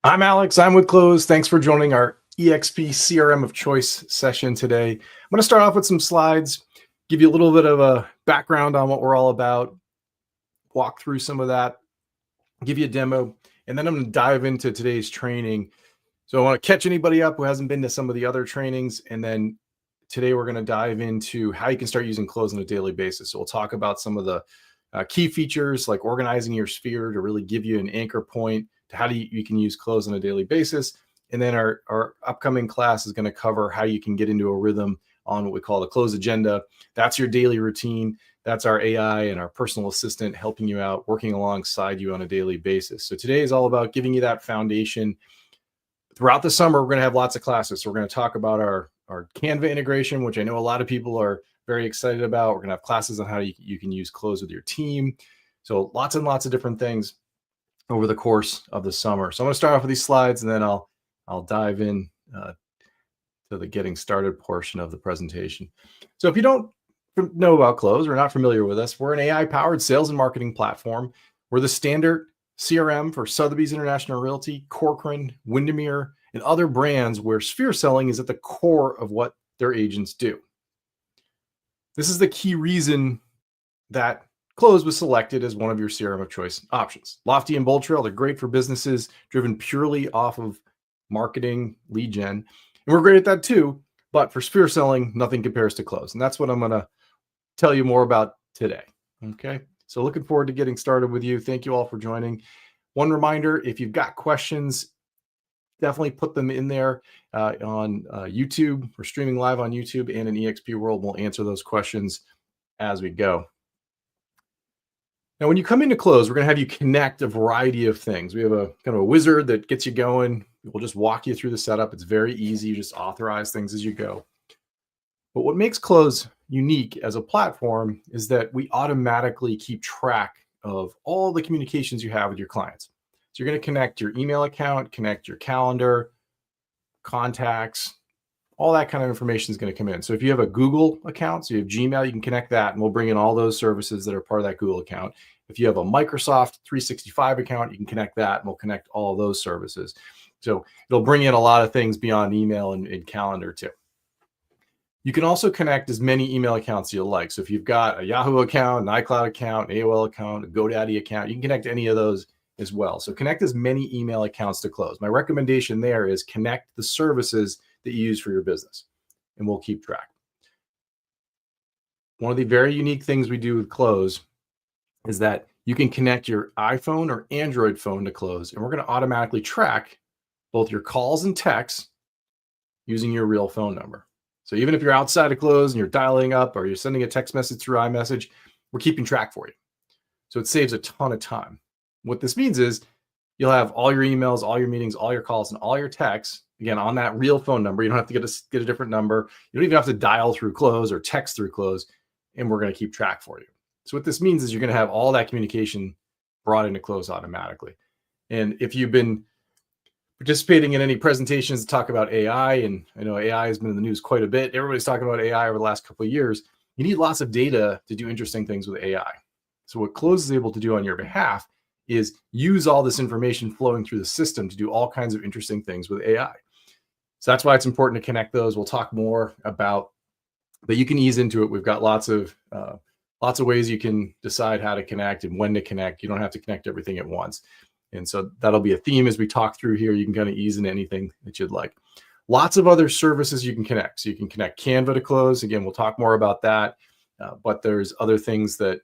I'm Alex. I'm with Cloze. Thanks for joining our EXP CRM of Choice session today. I'm going to start off with some slides, give you a little bit of a background on what we're all about, walk through some of that, give you a demo, and then I'm going to dive into today's training. So I want to catch anybody up who hasn't been to some of the other trainings, and then today we're going to dive into how you can start using Cloze on a daily basis. So we'll talk about some of the key features like organizing your sphere to really give you an anchor point to how you can use Cloze on a daily basis. And then our upcoming class is going to cover how you can get into a rhythm on what we call the Cloze agenda. That's your daily routine. That's our AI and our personal assistant helping you out, working alongside you on a daily basis. So today is all about giving you that foundation. Throughout the summer, we're going to have lots of classes. So we're going to talk about our Canva integration, which I know a lot of people are very excited about. We're going to have classes on how you can use Cloze with your team. So lots and lots of different things over the course of the summer. So I'm going to start off with these slides, and then I'll dive in to the getting started portion of the presentation. So if you don't know about Cloze or not familiar with us, we're an AI-powered sales and marketing platform. We're the standard CRM for Sotheby's International Realty, Corcoran, Windermere, and other brands where sphere selling is at the core of what their agents do. This is the key reason that Cloze was selected as one of your CRM of choice options. Lofty and Bold Trail, they're great for businesses driven purely off of marketing, lead gen. And we're great at that too, but for sphere selling, nothing compares to Cloze. And that's what I'm going to tell you more about today. Okay. So looking forward to getting started with you. Thank you all for joining. One reminder, if you've got questions, definitely put them in there on YouTube. We're streaming live on YouTube and in EXP World. We'll answer those questions as we go. Now, when you come into Cloze, we're going to have you connect a variety of things. We have a kind of a wizard that gets you going. We'll just walk you through the setup. It's very easy. You just authorize things as you go. But what makes Cloze unique as a platform is that we automatically keep track of all the communications you have with your clients. So you're going to connect your email account, connect your calendar, contacts, all that kind of information is going to come in. So if you have a Google account, so you have Gmail, you can connect that and we'll bring in all those services that are part of that Google account. If you have a Microsoft 365 account, you can connect that and we'll connect all of those services. So it'll bring in a lot of things beyond email and calendar too. You can also connect as many email accounts you'll like. So if you've got a Yahoo account, an iCloud account, an AOL account, a GoDaddy account, you can connect any of those as well. So connect as many email accounts to Cloze. My recommendation there is connect the services that you use for your business, and we'll keep track. One of the very unique things we do with Cloze is that you can connect your iPhone or Android phone to Cloze, and we're going to automatically track both your calls and texts using your real phone number. So even if you're outside of Cloze and you're dialing up or you're sending a text message through iMessage, we're keeping track for you. So it saves a ton of time. What this means is you'll have all your emails, all your meetings, all your calls, and all your texts, again, on that real phone number. You don't have to get a different number. You don't even have to dial through Cloze or text through Cloze, and we're going to keep track for you. So what this means is you're going to have all that communication brought into Cloze automatically. And if you've been participating in any presentations to talk about AI, and I know AI has been in the news quite a bit. Everybody's talking about AI over the last couple of years. You need lots of data to do interesting things with AI. So what Cloze is able to do on your behalf is use all this information flowing through the system to do all kinds of interesting things with AI. So that's why it's important to connect those. We'll talk more about, but you can ease into it. We've got lots of ways you can decide how to connect and when to connect. You don't have to connect everything at once. And so that'll be a theme as we talk through here. You can kind of ease into anything that you'd like. Lots of other services you can connect. So you can connect Canva to Cloze. Again, we'll talk more about that. But there's other things that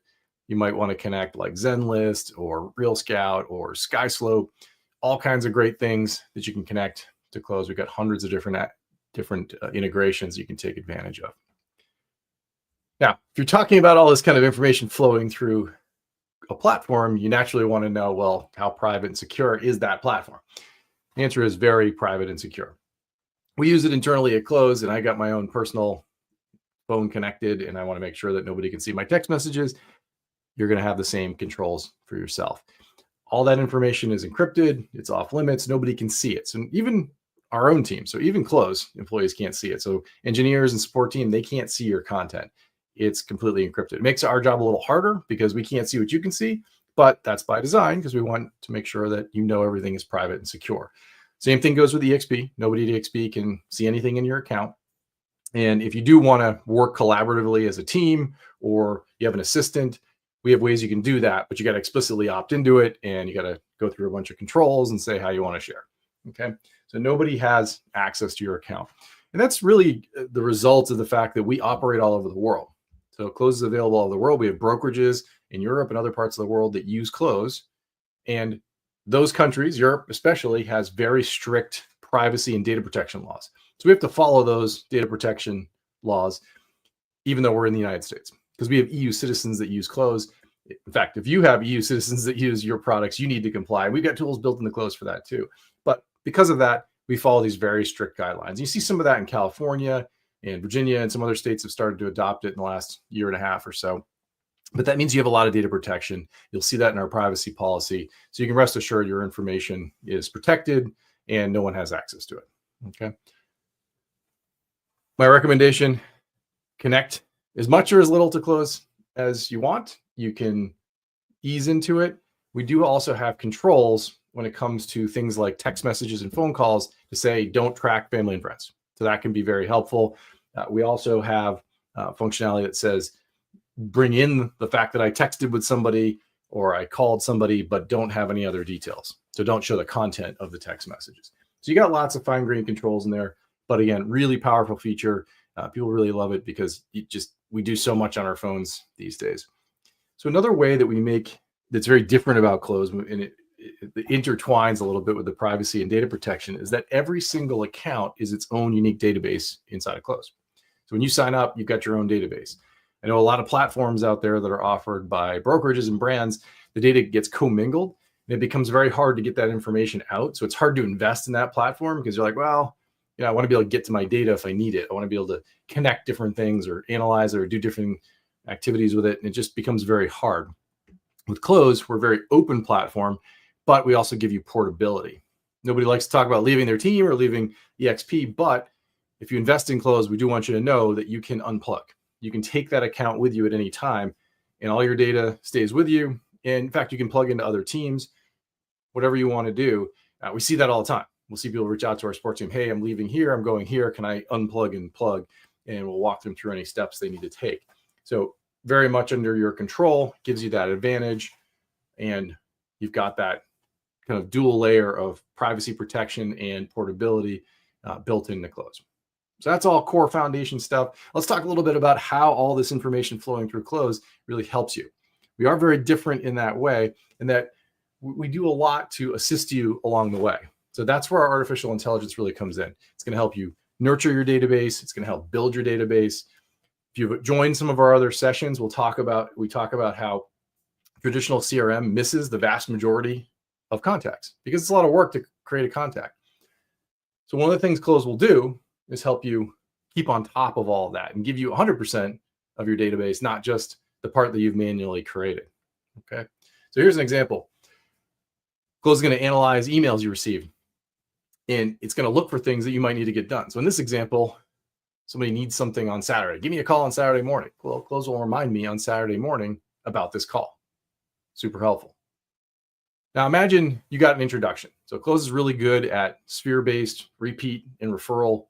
you might want to connect like ZenList or Real Scout or SkySlope, all kinds of great things that you can connect to Cloze. We've got hundreds of different integrations you can take advantage of. Now, if you're talking about all this kind of information flowing through a platform, you naturally want to know, well, how private and secure is that platform? The answer is very private and secure. We use it internally at Cloze, and I got my own personal phone connected, and I want to make sure that nobody can see my text messages. You're going to have the same controls for yourself. All that information is encrypted. It's off limits. Nobody can see it. So even our own team, so even Cloze employees can't see it. So engineers and support team, they can't see your content. It's completely encrypted. It makes our job a little harder because we can't see what you can see, but that's by design because we want to make sure that you know everything is private and secure. Same thing goes with EXP. Nobody at EXP can see anything in your account. And if you do want to work collaboratively as a team, or you have an assistant, we have ways you can do that, but you got to explicitly opt into it, and you got to go through a bunch of controls and say how you want to share. Okay. So nobody has access to your account. And that's really the result of the fact that we operate all over the world. So Cloze is available all over the world. We have brokerages in Europe and other parts of the world that use Cloze. And those countries, Europe especially, has very strict privacy and data protection laws. So we have to follow those data protection laws, even though we're in the United States, because we have EU citizens that use Cloze. In fact, if you have EU citizens that use your products, you need to comply. We've got tools built into Cloze for that too. But because of that, we follow these very strict guidelines. You see some of that in California and Virginia, and some other states have started to adopt it in the last year and a half or so. But that means you have a lot of data protection. You'll see that in our privacy policy. So you can rest assured your information is protected and no one has access to it. Okay. My recommendation, connect as much or as little to Cloze as you want. You can ease into it. We do also have controls when it comes to things like text messages and phone calls to say, don't track family and friends. So that can be very helpful. We also have functionality that says, bring in the fact that I texted with somebody or I called somebody, but don't have any other details. So don't show the content of the text messages. So you got lots of fine-grained controls in there. But again, really powerful feature. People really love it because we do so much on our phones these days. So another way that we make that's very different about Cloze, and it intertwines a little bit with the privacy and data protection, is that every single account is its own unique database inside of Cloze. So when you sign up, you've got your own database. I know a lot of platforms out there that are offered by brokerages and brands, the data gets commingled and it becomes very hard to get that information out. So it's hard to invest in that platform because you're like, well, I want to be able to get to my data if I need it. I want to be able to connect different things or analyze it or do different activities with it. And it just becomes very hard. With Cloze, we're a very open platform, but we also give you portability. Nobody likes to talk about leaving their team or leaving EXP, but if you invest in Cloze, we do want you to know that you can unplug. You can take that account with you at any time and all your data stays with you. And in fact, you can plug into other teams, whatever you want to do. We see that all the time. We'll see people reach out to our sports team. Hey, I'm leaving here. I'm going here. Can I unplug and plug? And we'll walk them through any steps they need to take. So very much under your control, gives you that advantage. And you've got that kind of dual layer of privacy protection and portability built into Cloze. So that's all core foundation stuff. Let's talk a little bit about how all this information flowing through Cloze really helps you. We are very different in that way, in that we do a lot to assist you along the way. So that's where our artificial intelligence really comes in. It's going to help you nurture your database. It's going to help build your database. If you've joined some of our other sessions, we talk about how traditional CRM misses the vast majority of contacts because it's a lot of work to create a contact. So one of the things Cloze will do is help you keep on top of all of that and give you 100% of your database, not just the part that you've manually created. Okay. So here's an example. Cloze is going to analyze emails you receive, and it's going to look for things that you might need to get done. So in this example, somebody needs something on Saturday. Give me a call on Saturday morning. Well, Cloze will remind me on Saturday morning about this call. Super helpful. Now imagine you got an introduction. So Cloze is really good at sphere-based repeat and referral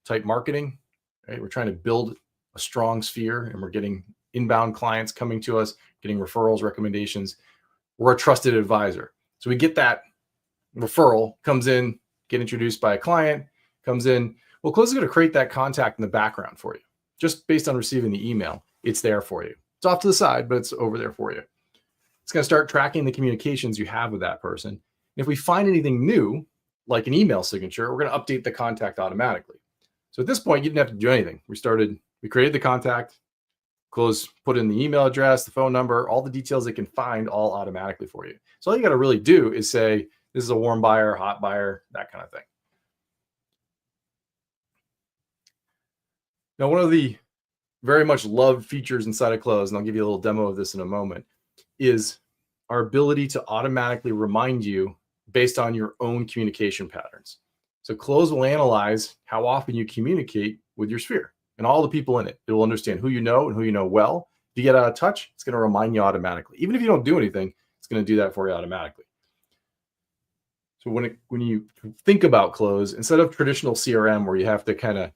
type marketing. Right? We're trying to build a strong sphere, and we're getting inbound clients coming to us, getting referrals, recommendations. We're a trusted advisor. So we get that referral, comes in, get introduced by a client, comes in. Well, Cloze is going to create that contact in the background for you. Just based on receiving the email, it's there for you. It's off to the side, but it's over there for you. It's going to start tracking the communications you have with that person. And if we find anything new, like an email signature, we're going to update the contact automatically. So at this point, you didn't have to do anything. We created the contact, Cloze put in the email address, the phone number, all the details it can find all automatically for you. So all you got to really do is say, this is a warm buyer, hot buyer, that kind of thing. Now, one of the very much loved features inside of Cloze, and I'll give you a little demo of this in a moment, is our ability to automatically remind you based on your own communication patterns. So Cloze will analyze how often you communicate with your sphere and all the people in it. It will understand who you know and who you know well. If you get out of touch, it's going to remind you automatically. Even if you don't do anything, going to do that for you automatically. So when you think about Cloze, instead of traditional CRM where you have to kind of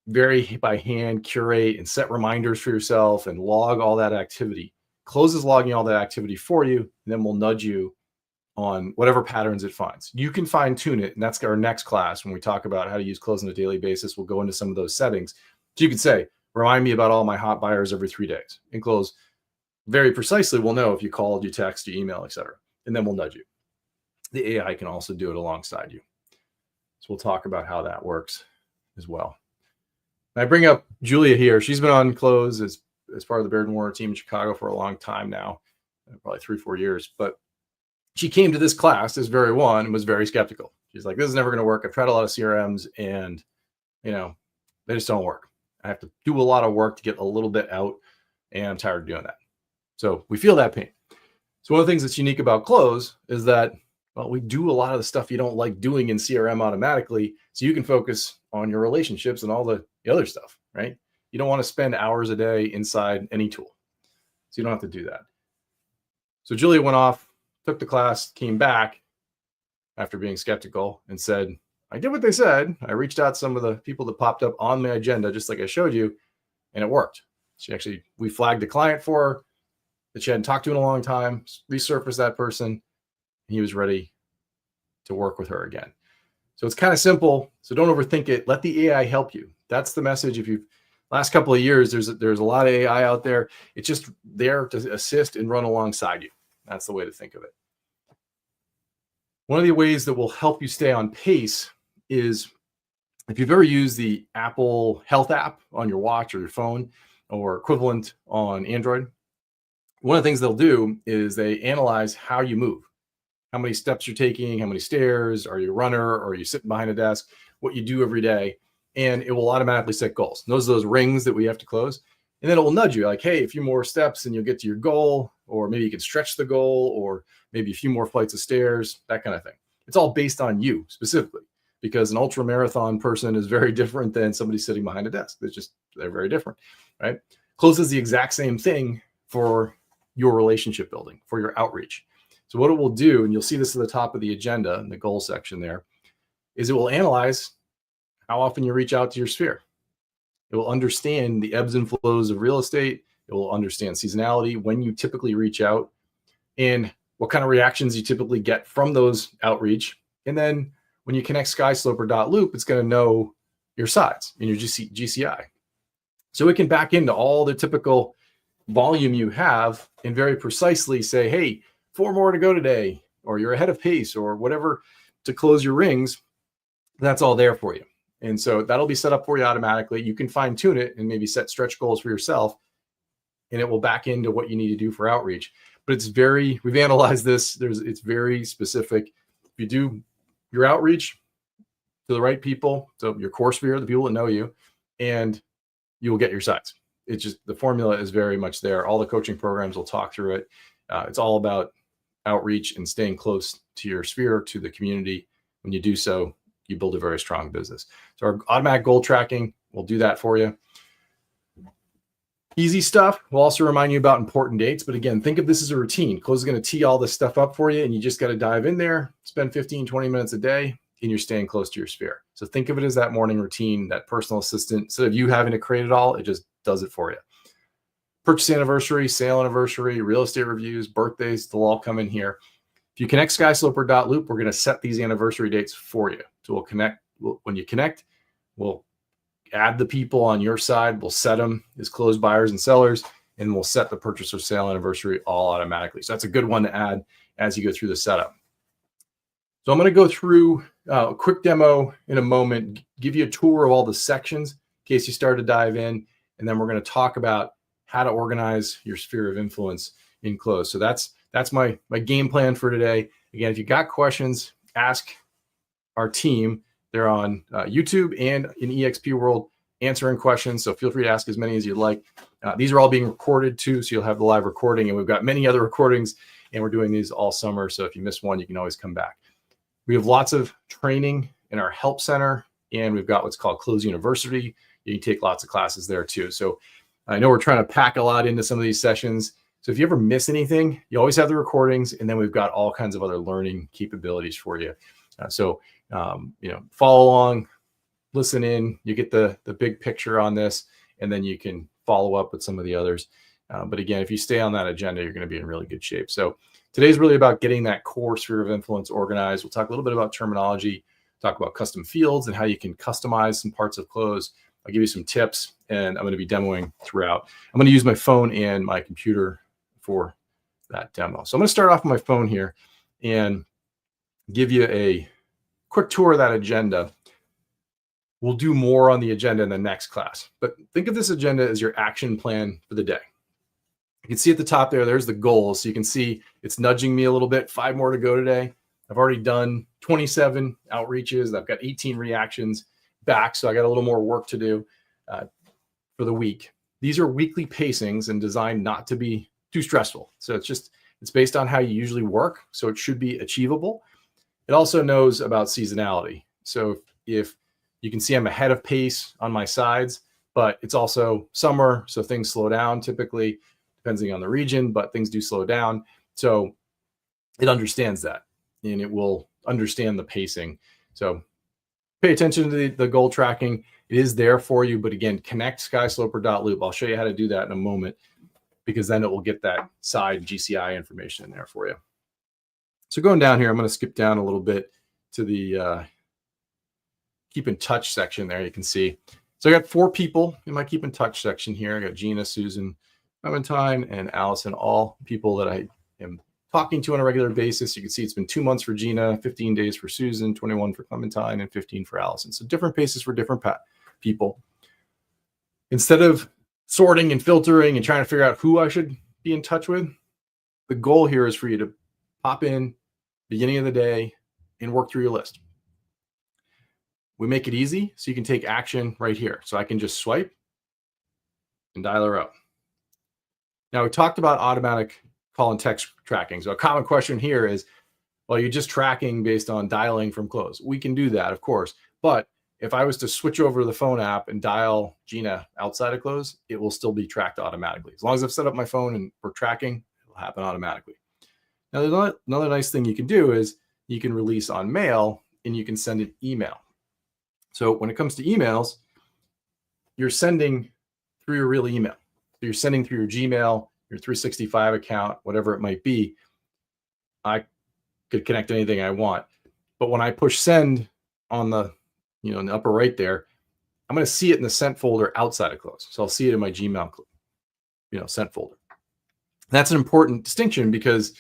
very by hand curate and set reminders for yourself and log all that activity, Cloze is logging all that activity for you, and then we'll nudge you on whatever patterns it finds. You can fine tune it, and that's our next class when we talk about how to use Cloze on a daily basis. We'll go into some of those settings. So you can say, remind me about all my hot buyers every 3 days. And Cloze very precisely will know if you called, you text, you email, etc. And then we'll nudge you. The AI can also do it alongside you. So we'll talk about how that works as well. And I bring up Julia here. She's been on Cloze as part of the Baird & Warner team in Chicago for a long time now, probably 3-4 years. But she came to this class, this very one, and was very skeptical. She's like, this is never going to work. I've tried a lot of CRMs and, they just don't work. I have to do a lot of work to get a little bit out, and I'm tired of doing that. So we feel that pain. So one of the things that's unique about Cloze is that, well, we do a lot of the stuff you don't like doing in CRM automatically, so you can focus on your relationships and all the other stuff, right? You don't want to spend hours a day inside any tool. So you don't have to do that. So Julia went off, took the class, came back after being skeptical and said, I did what they said. I reached out to some of the people that popped up on my agenda, just like I showed you, and it worked. We flagged a client for her that she hadn't talked to in a long time, resurfaced that person, and he was ready to work with her again. So it's kind of simple. So don't overthink it. Let the AI help you. That's the message. If you've last couple of years, there's a lot of AI out there. It's just there to assist and run alongside you. That's the way to think of it. One of the ways that will help you stay on pace is if you've ever used the Apple Health app on your watch or your phone or equivalent on Android, one of the things they'll do is they analyze how you move, how many steps you're taking, how many stairs, are you a runner, or are you sitting behind a desk, what you do every day, and it will automatically set goals. And those are those rings that we have to close. And then it will nudge you like, hey, a few more steps and you'll get to your goal, or maybe you can stretch the goal, or maybe a few more flights of stairs, that kind of thing. It's all based on you specifically, because an ultra marathon person is very different than somebody sitting behind a desk. They're very different, right? Cloze is the exact same thing for your relationship building, for your outreach. So what it will do, and you'll see this at the top of the agenda in the goal section there, is it will analyze how often you reach out to your sphere. It will understand the ebbs and flows of real estate. It will understand seasonality, when you typically reach out, and what kind of reactions you typically get from those outreach. And then when you connect skysloper.loop, it's going to know your sides in your GCI. So it can back into all the typical volume you have and very precisely say, hey, 4 more to go today, or you're ahead of pace, or whatever to close your rings. That's all there for you. And so that'll be set up for you automatically. You can fine tune it and maybe set stretch goals for yourself, and it will back into what you need to do for outreach. But we've analyzed this. It's very specific. If you do your outreach to the right people, so your core sphere, the people that know you, and you will get your sides. It's just, the formula is very much there. All the coaching programs will talk through it. It's all about outreach and staying close to your sphere, to the community. When you do so, you build a very strong business. So our automatic goal tracking will do that for you. Easy stuff. We'll also remind you about important dates. But again, think of this as a routine. Cloze is going to tee all this stuff up for you, and you just got to dive in there, spend 15, 20 minutes a day, and you're staying close to your sphere. So think of it as that morning routine, that personal assistant. Instead of you having to create it all, it just does it for you. Purchase anniversary, sale anniversary, real estate reviews, birthdays, they'll all come in here. If you connect skysloper.loop, we're going to set these anniversary dates for you. So we'll connect. When you connect, we'll add the people on your side. We'll set them as closed buyers and sellers, and we'll set the purchase or sale anniversary all automatically. So that's a good one to add as you go through the setup. So I'm going to go through a quick demo in a moment, give you a tour of all the sections in case you start to dive in, and then we're going to talk about how to organize your sphere of influence in Cloze. So that's my game plan for today. Again, if you got questions, ask our team. They're on YouTube and in EXP World answering questions. So feel free to ask as many as you'd like. These are all being recorded too, so you'll have the live recording. And we've got many other recordings, and we're doing these all summer. So if you miss one, you can always come back. We have lots of training in our help center, and we've got what's called Cloze University. You can take lots of classes there too. So I know we're trying to pack a lot into some of these sessions. So if you ever miss anything, you always have the recordings, and then we've got all kinds of other learning capabilities for you. Follow along, listen in, you get the big picture on this, and then you can follow up with some of the others. But again, if you stay on that agenda, you're going to be in really good shape. So today's really about getting that core sphere of influence organized. We'll talk a little bit about terminology, talk about custom fields and how you can customize some parts of Cloze. I'll give you some tips, and I'm going to be demoing throughout. I'm going to use my phone and my computer for that demo. So I'm going to start off with my phone here and give you a quick tour of that agenda. We'll do more on the agenda in the next class, but think of this agenda as your action plan for the day. You can see at the top there's the goals. So you can see it's nudging me a little bit. 5 more to go today. I've already done 27 outreaches. I've got 18 reactions back, so I got a little more work to do for the week. These are weekly pacings and designed not to be too stressful. So it's based on how you usually work, so it should be achievable. It also knows about seasonality. So if you can see I'm ahead of pace on my sides, but it's also summer, so things slow down typically, depending on the region, but things do slow down. So it understands that, and it will understand the pacing. So pay attention to the goal tracking. It is there for you, but again, connect skysloper.loop. I'll show you how to do that in a moment, because then it will get that side GCI information in there for you. So going down here, I'm going to skip down a little bit to the keep in touch section there. You can see. So I got 4 people in my keep in touch section here. I got Gina, Susan, Clementine, and Allison, all people that I am talking to on a regular basis. You can see it's been 2 months for Gina, 15 days for Susan, 21 for Clementine, and 15 for Allison. So different paces for different people. Instead of sorting and filtering and trying to figure out who I should be in touch with, the goal here is for you to pop in beginning of the day and work through your list. We make it easy so you can take action right here. So I can just swipe and dial her up. Now, we talked about automatic call and text tracking. So a common question here is, well, you're just tracking based on dialing from Cloze. We can do that, of course. But if I was to switch over to the phone app and dial Gina outside of Cloze, it will still be tracked automatically. As long as I've set up my phone and we're tracking, it will happen automatically. Now, there's another nice thing you can do is you can release on mail, and you can send an email. So when it comes to emails, you're sending through your real email. So you're sending through your Gmail, your 365 account, whatever it might be. I could connect anything I want. But when I push send on the, in the upper right there, I'm going to see it in the sent folder outside of Cloze. So I'll see it in my Gmail, sent folder. That's an important distinction, because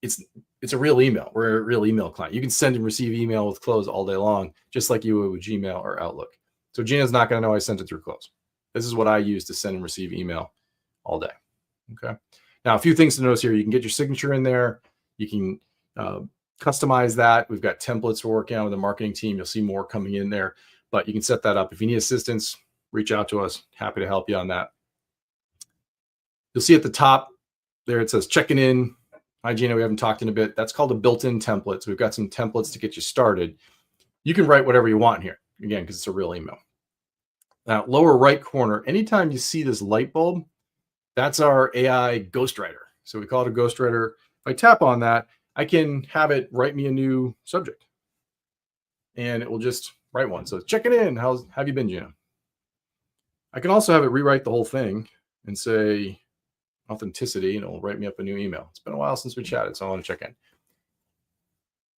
it's a real email. We're a real email client. You can send and receive email with Cloze all day long, just like you would with Gmail or Outlook. So Gina's not going to know I sent it through Cloze. This is what I use to send and receive email all day. Okay. Now, a few things to notice here. You can get your signature in there. You can customize that. We've got templates we're working on with the marketing team. You'll see more coming in there, but you can set that up. If you need assistance, reach out to us. Happy to help you on that. You'll see at the top there, it says checking in. Hi, Gina, we haven't talked in a bit. That's called a built-in template. So we've got some templates to get you started. You can write whatever you want here, again, because it's a real email. Now, lower right corner, anytime you see this light bulb, that's our AI ghostwriter. So we call it a ghostwriter. If I tap on that, I can have it write me a new subject, and it will just write one. So check it in. How have you been, Gina? I can also have it rewrite the whole thing and say authenticity, and it will write me up a new email. It's been a while since we chatted, so I want to check in.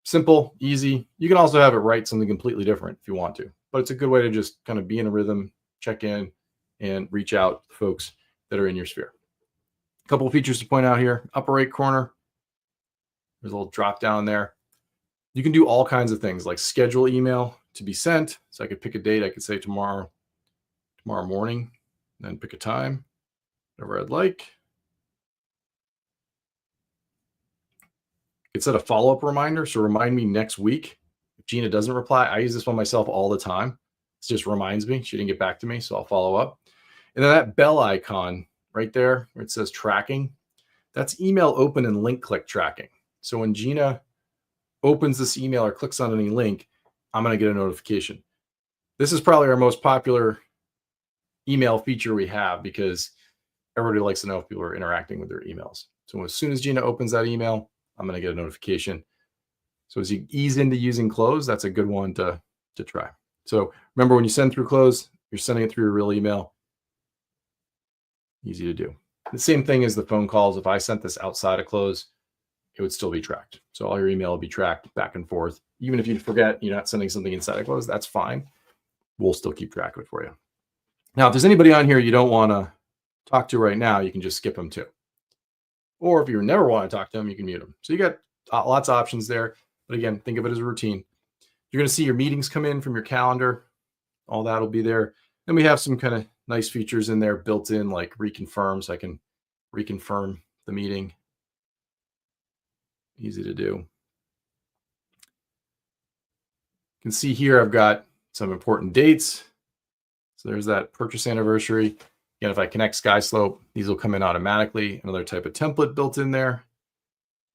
Simple, easy. You can also have it write something completely different if you want to, but it's a good way to just kind of be in a rhythm, check in, and reach out to folks that are in your sphere. A couple of features to point out here. Upper right corner, there's a little drop down there. You can do all kinds of things like schedule email to be sent. So I could pick a date. I could say tomorrow morning, then pick a time, whatever I'd like. I could set a follow-up reminder. So remind me next week. If Gina doesn't reply, I use this one myself all the time. It just reminds me she didn't get back to me, so I'll follow up. And then that bell icon right there where it says tracking, that's email open and link click tracking. So when Gina opens this email or clicks on any link, I'm going to get a notification. This is probably our most popular email feature we have, because everybody likes to know if people are interacting with their emails. So as soon as Gina opens that email, I'm going to get a notification. So as you ease into using Cloze, that's a good one to try. So remember, when you send through Cloze, you're sending it through your real email. Easy to do. The same thing as the phone calls. If I sent this outside of Cloze, it would still be tracked. So all your email will be tracked back and forth. Even if you forget you're not sending something inside of Cloze, that's fine. We'll still keep track of it for you. Now, if there's anybody on here you don't want to talk to right now, you can just skip them too. Or if you never want to talk to them, you can mute them. So you got lots of options there. But again, think of it as a routine. You're going to see your meetings come in from your calendar. All that will be there. Then we have some kind of nice features in there built in, like reconfirm. So I can reconfirm the meeting. Easy to do. You can see here I've got some important dates. So there's that purchase anniversary. Again, if I connect SkySlope, these will come in automatically. Another type of template built in there.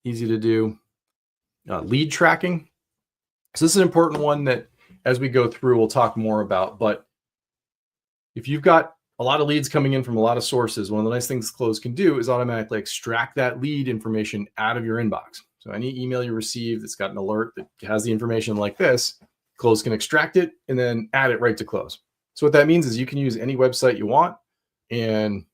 Easy to do. Lead tracking. So this is an important one that as we go through, we'll talk more about. But if you've got a lot of leads coming in from a lot of sources, one of the nice things Cloze can do is automatically extract that lead information out of your inbox. So any email you receive that's got an alert that has the information like this, Cloze can extract it and then add it right to Cloze. So what that means is you can use any website you want, and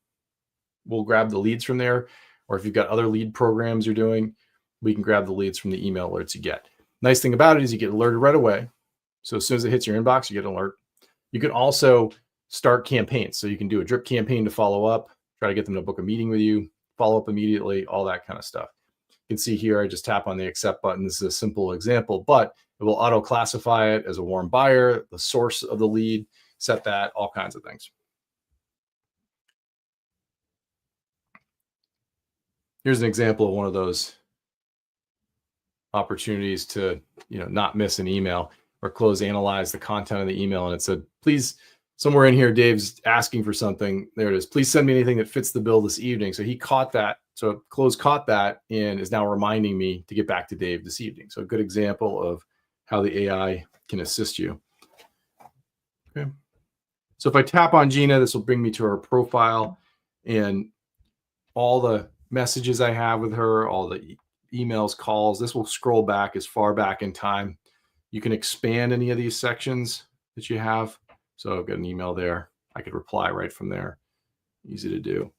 we'll grab the leads from there. Or if you've got other lead programs you're doing, we can grab the leads from the email alerts you get. Nice thing about it is you get alerted right away. So as soon as it hits your inbox, you get an alert. You can also start campaigns. So you can do a drip campaign to follow up, try to get them to book a meeting with you, follow up immediately, all that kind of stuff. You can see here, I just tap on the accept button. This is a simple example, but it will auto classify it as a warm buyer, the source of the lead, set that, all kinds of things. Here's an example of one of those opportunities to, not miss an email, where Cloze analyzed the content of the email and it said, please, somewhere in here, Dave's asking for something. There it is. Please send me anything that fits the bill this evening. So he caught that. So Cloze caught that and is now reminding me to get back to Dave this evening. So a good example of how the AI can assist you. Okay. So if I tap on Gina, this will bring me to her profile and all the messages I have with her, all the emails, calls. This will scroll back as far back in time. You can expand any of these sections that you have. So I've got an email there. I could reply right from there. Easy to do.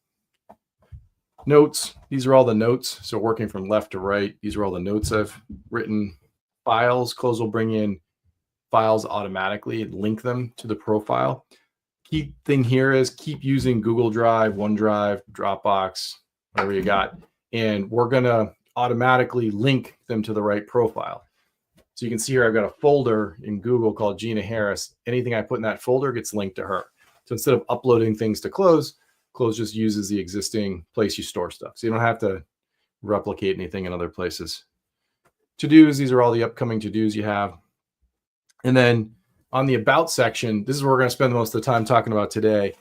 Notes. These are all the notes. So working from left to right, these are all the notes I've written. Files. Cloze will bring in files automatically and link them to the profile. Key thing here is keep using Google Drive, OneDrive, Dropbox, whatever you got. And we're going to automatically link them to the right profile. So you can see here, I've got a folder in Google called Gina Harris. Anything I put in that folder gets linked to her. So instead of uploading things to Cloze, Cloze just uses the existing place you store stuff. So you don't have to replicate anything in other places. To-dos, these are all the upcoming to-dos you have. And then on the about section, this is where we're going to spend most of the time talking about today.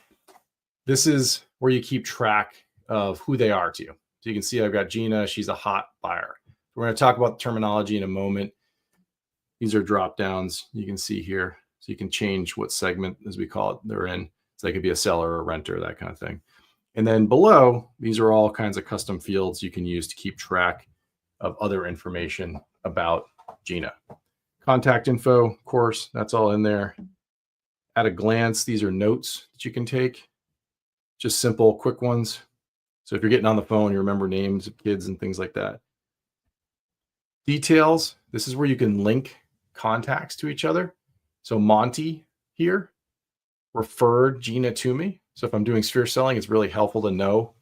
This is where you keep track of who they are to you. So you can see I've got Gina. She's a hot buyer. We're going to talk about the terminology in a moment. These are drop downs you can see here. So you can change what segment, as we call it, they're in. So they could be a seller or a renter, that kind of thing. And then below, these are all kinds of custom fields you can use to keep track of other information about Gina. Contact info, of course, that's all in there. At a glance, these are notes that you can take. Just simple, quick ones. So if you're getting on the phone, you remember names of kids and things like that. Details, this is where you can link contacts to each other. So Monty here referred Gina to me. So if I'm doing sphere selling, it's really helpful to know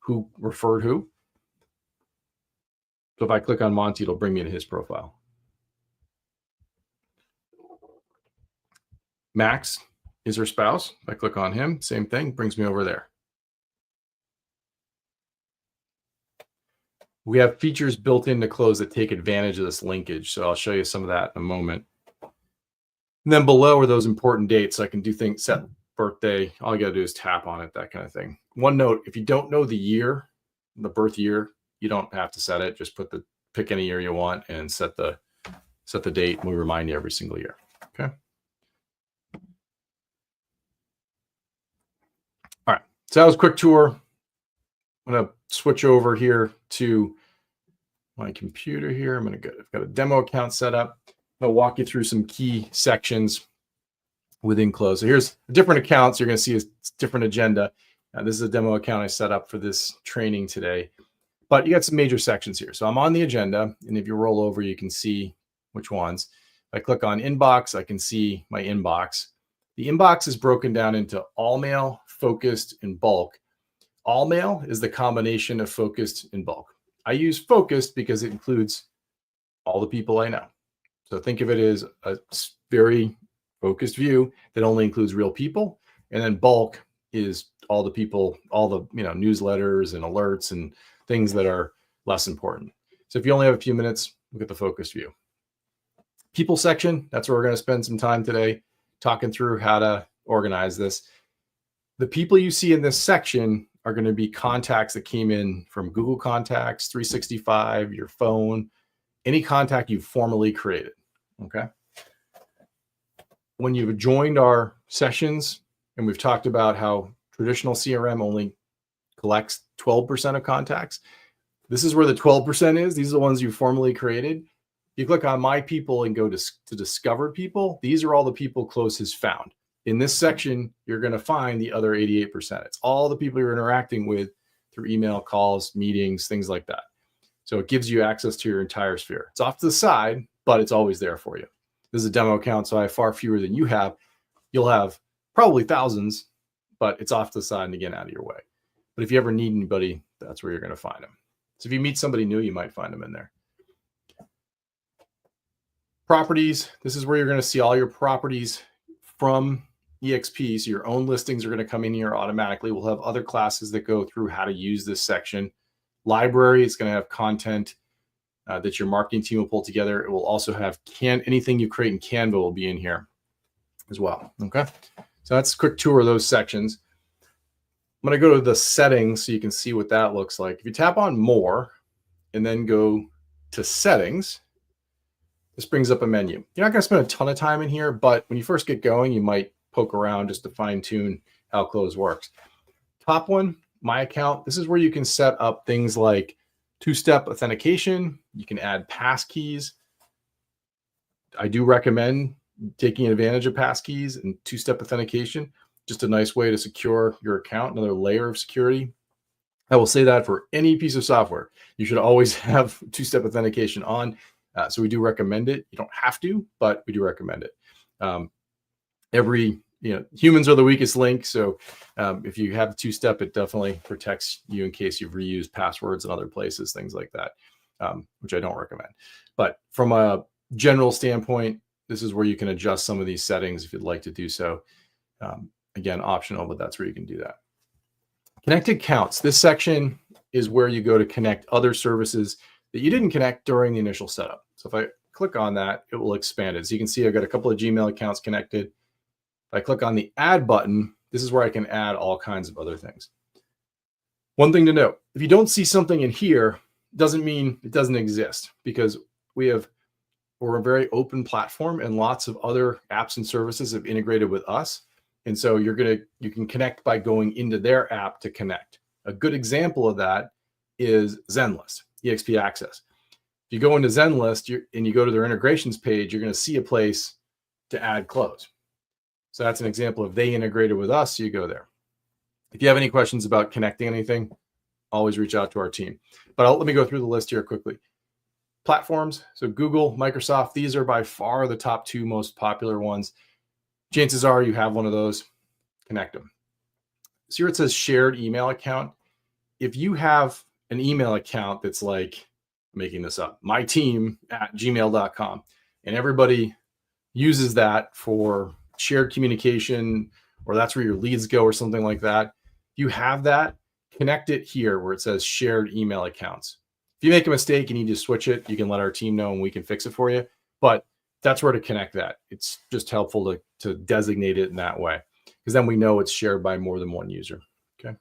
who referred who. So if I click on Monty, it'll bring me to his profile. Max is her spouse. If I click on him, same thing, brings me over there. We have features built into Cloze that take advantage of this linkage. So I'll show you some of that in a moment. And then below are those important dates. I can do things, set birthday. All you got to do is tap on it, that kind of thing. One note, if you don't know the year, the birth year, you don't have to set it. Just pick any year you want and set the date. And we remind you every single year. Okay. All right. So that was a quick tour. I'm going to switch over here to my computer here. I've got a demo account set up. I'll walk you through some key sections within Cloze. So here's different accounts. You're going to see a different agenda. This is a demo account I set up for this training today. But you got some major sections here. So I'm on the agenda, and if you roll over, you can see which ones. If I click on inbox, I can see my inbox. The inbox is broken down into all mail, focused, and bulk. All mail is the combination of focused and bulk. I use focused because it includes all the people I know. So think of it as a very focused view that only includes real people. And then bulk is all the people, all the newsletters and alerts and things that are less important. So if you only have a few minutes, look at the focused view. People section, that's where we're going to spend some time today talking through how to organize this. The people you see in this section are going to be contacts that came in from Google Contacts, 365, your phone, any contact you formally created. Okay. When you've joined our sessions, and we've talked about how traditional CRM only collects 12% of contacts, this is where the 12% is. These are the ones you formally created. You click on My People and go to Discover People. These are all the people Cloze has found. In this section, you're going to find the other 88%. It's all the people you're interacting with through email, calls, meetings, things like that. So it gives you access to your entire sphere. It's off to the side, but it's always there for you. This is a demo account, so I have far fewer than you have. You'll have probably thousands, but it's off to the side and again, out of your way. But if you ever need anybody, that's where you're going to find them. So if you meet somebody new, you might find them in there. Properties, this is where you're going to see all your properties from EXP. So your own listings are going to come in here automatically. We'll have other classes that go through how to use this section. Library is going to have content that your marketing team will pull together. It will also have anything you create in Canva will be in here as well. Okay. So that's a quick tour of those sections. I'm going to go to the settings so you can see what that looks like. If you tap on more and then go to settings, this brings up a menu. You're not going to spend a ton of time in here, but when you first get going, you might poke around just to fine tune how Cloze works. Top one, My Account. This is where you can set up things like two-step authentication. You can add passkeys. I do recommend taking advantage of passkeys and two-step authentication. Just a nice way to secure your account, another layer of security. I will say that for any piece of software, you should always have two-step authentication on. So we do recommend it. You don't have to, but we do recommend it. Humans are the weakest link. So if you have two-step, it definitely protects you in case you've reused passwords in other places, things like that, which I don't recommend. But from a general standpoint, this is where you can adjust some of these settings if you'd like to do so. Again, optional, but that's where you can do that. Connected accounts. This section is where you go to connect other services that you didn't connect during the initial setup. So if I click on that, it will expand it. So you can see I've got a couple of Gmail accounts connected. If I click on the add button, this is where I can add all kinds of other things. One thing to note, if you don't see something in here, doesn't mean it doesn't exist, because we're a very open platform and lots of other apps and services have integrated with us. And so you can connect by going into their app to connect. A good example of that is Zenlist, EXP Access. If you go into Zenlist and you go to their integrations page, you're going to see a place to add Cloze. So that's an example of they integrated with us, so you go there. If you have any questions about connecting anything, always reach out to our team. But let me go through the list here quickly. Platforms, so Google, Microsoft, these are by far the top two most popular ones. Chances are you have one of those, connect them. See where it says shared email account? If you have an email account that's like, making this up, myteam@gmail.com, and everybody uses that for shared communication, or that's where your leads go or something like that, if you have that, connect it here where it says shared email accounts. If you make a mistake and you need to switch it, you can let our team know and we can fix it for you. But that's where to connect that. It's just helpful to designate it in that way, because then we know it's shared by more than one user. Okay.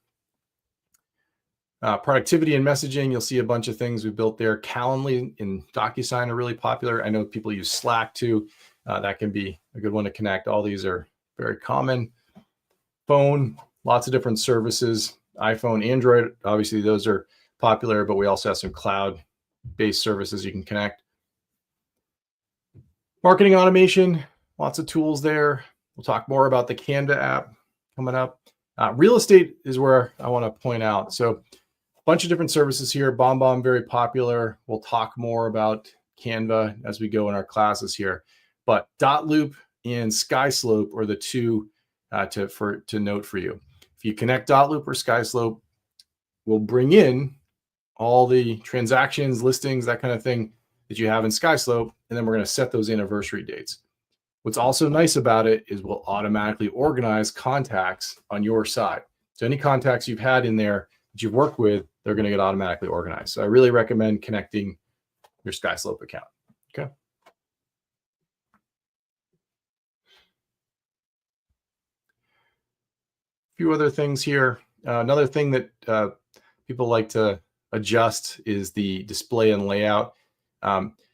Productivity and messaging, you'll see a bunch of things we built there. Calendly and DocuSign are really popular. I know people use Slack too. That can be a good one to connect. All these are very common. Phone, lots of different services. iPhone, Android. Obviously, those are popular, but we also have some cloud-based services you can connect. Marketing automation, lots of tools there. We'll talk more about the Canva app coming up. Real estate is where I want to point out. So a bunch of different services here. BombBomb, very popular. We'll talk more about Canva as we go in our classes here. But Dotloop and SkySlope are the two to note for you. If you connect Dotloop or SkySlope, we'll bring in all the transactions, listings, that kind of thing that you have in SkySlope, and then we're going to set those anniversary dates. What's also nice about it is we'll automatically organize contacts on your side. So any contacts you've had in there that you've worked with, they're going to get automatically organized. So I really recommend connecting your SkySlope account. Okay. A few other things here. Another thing that people like to adjust is the display and layout.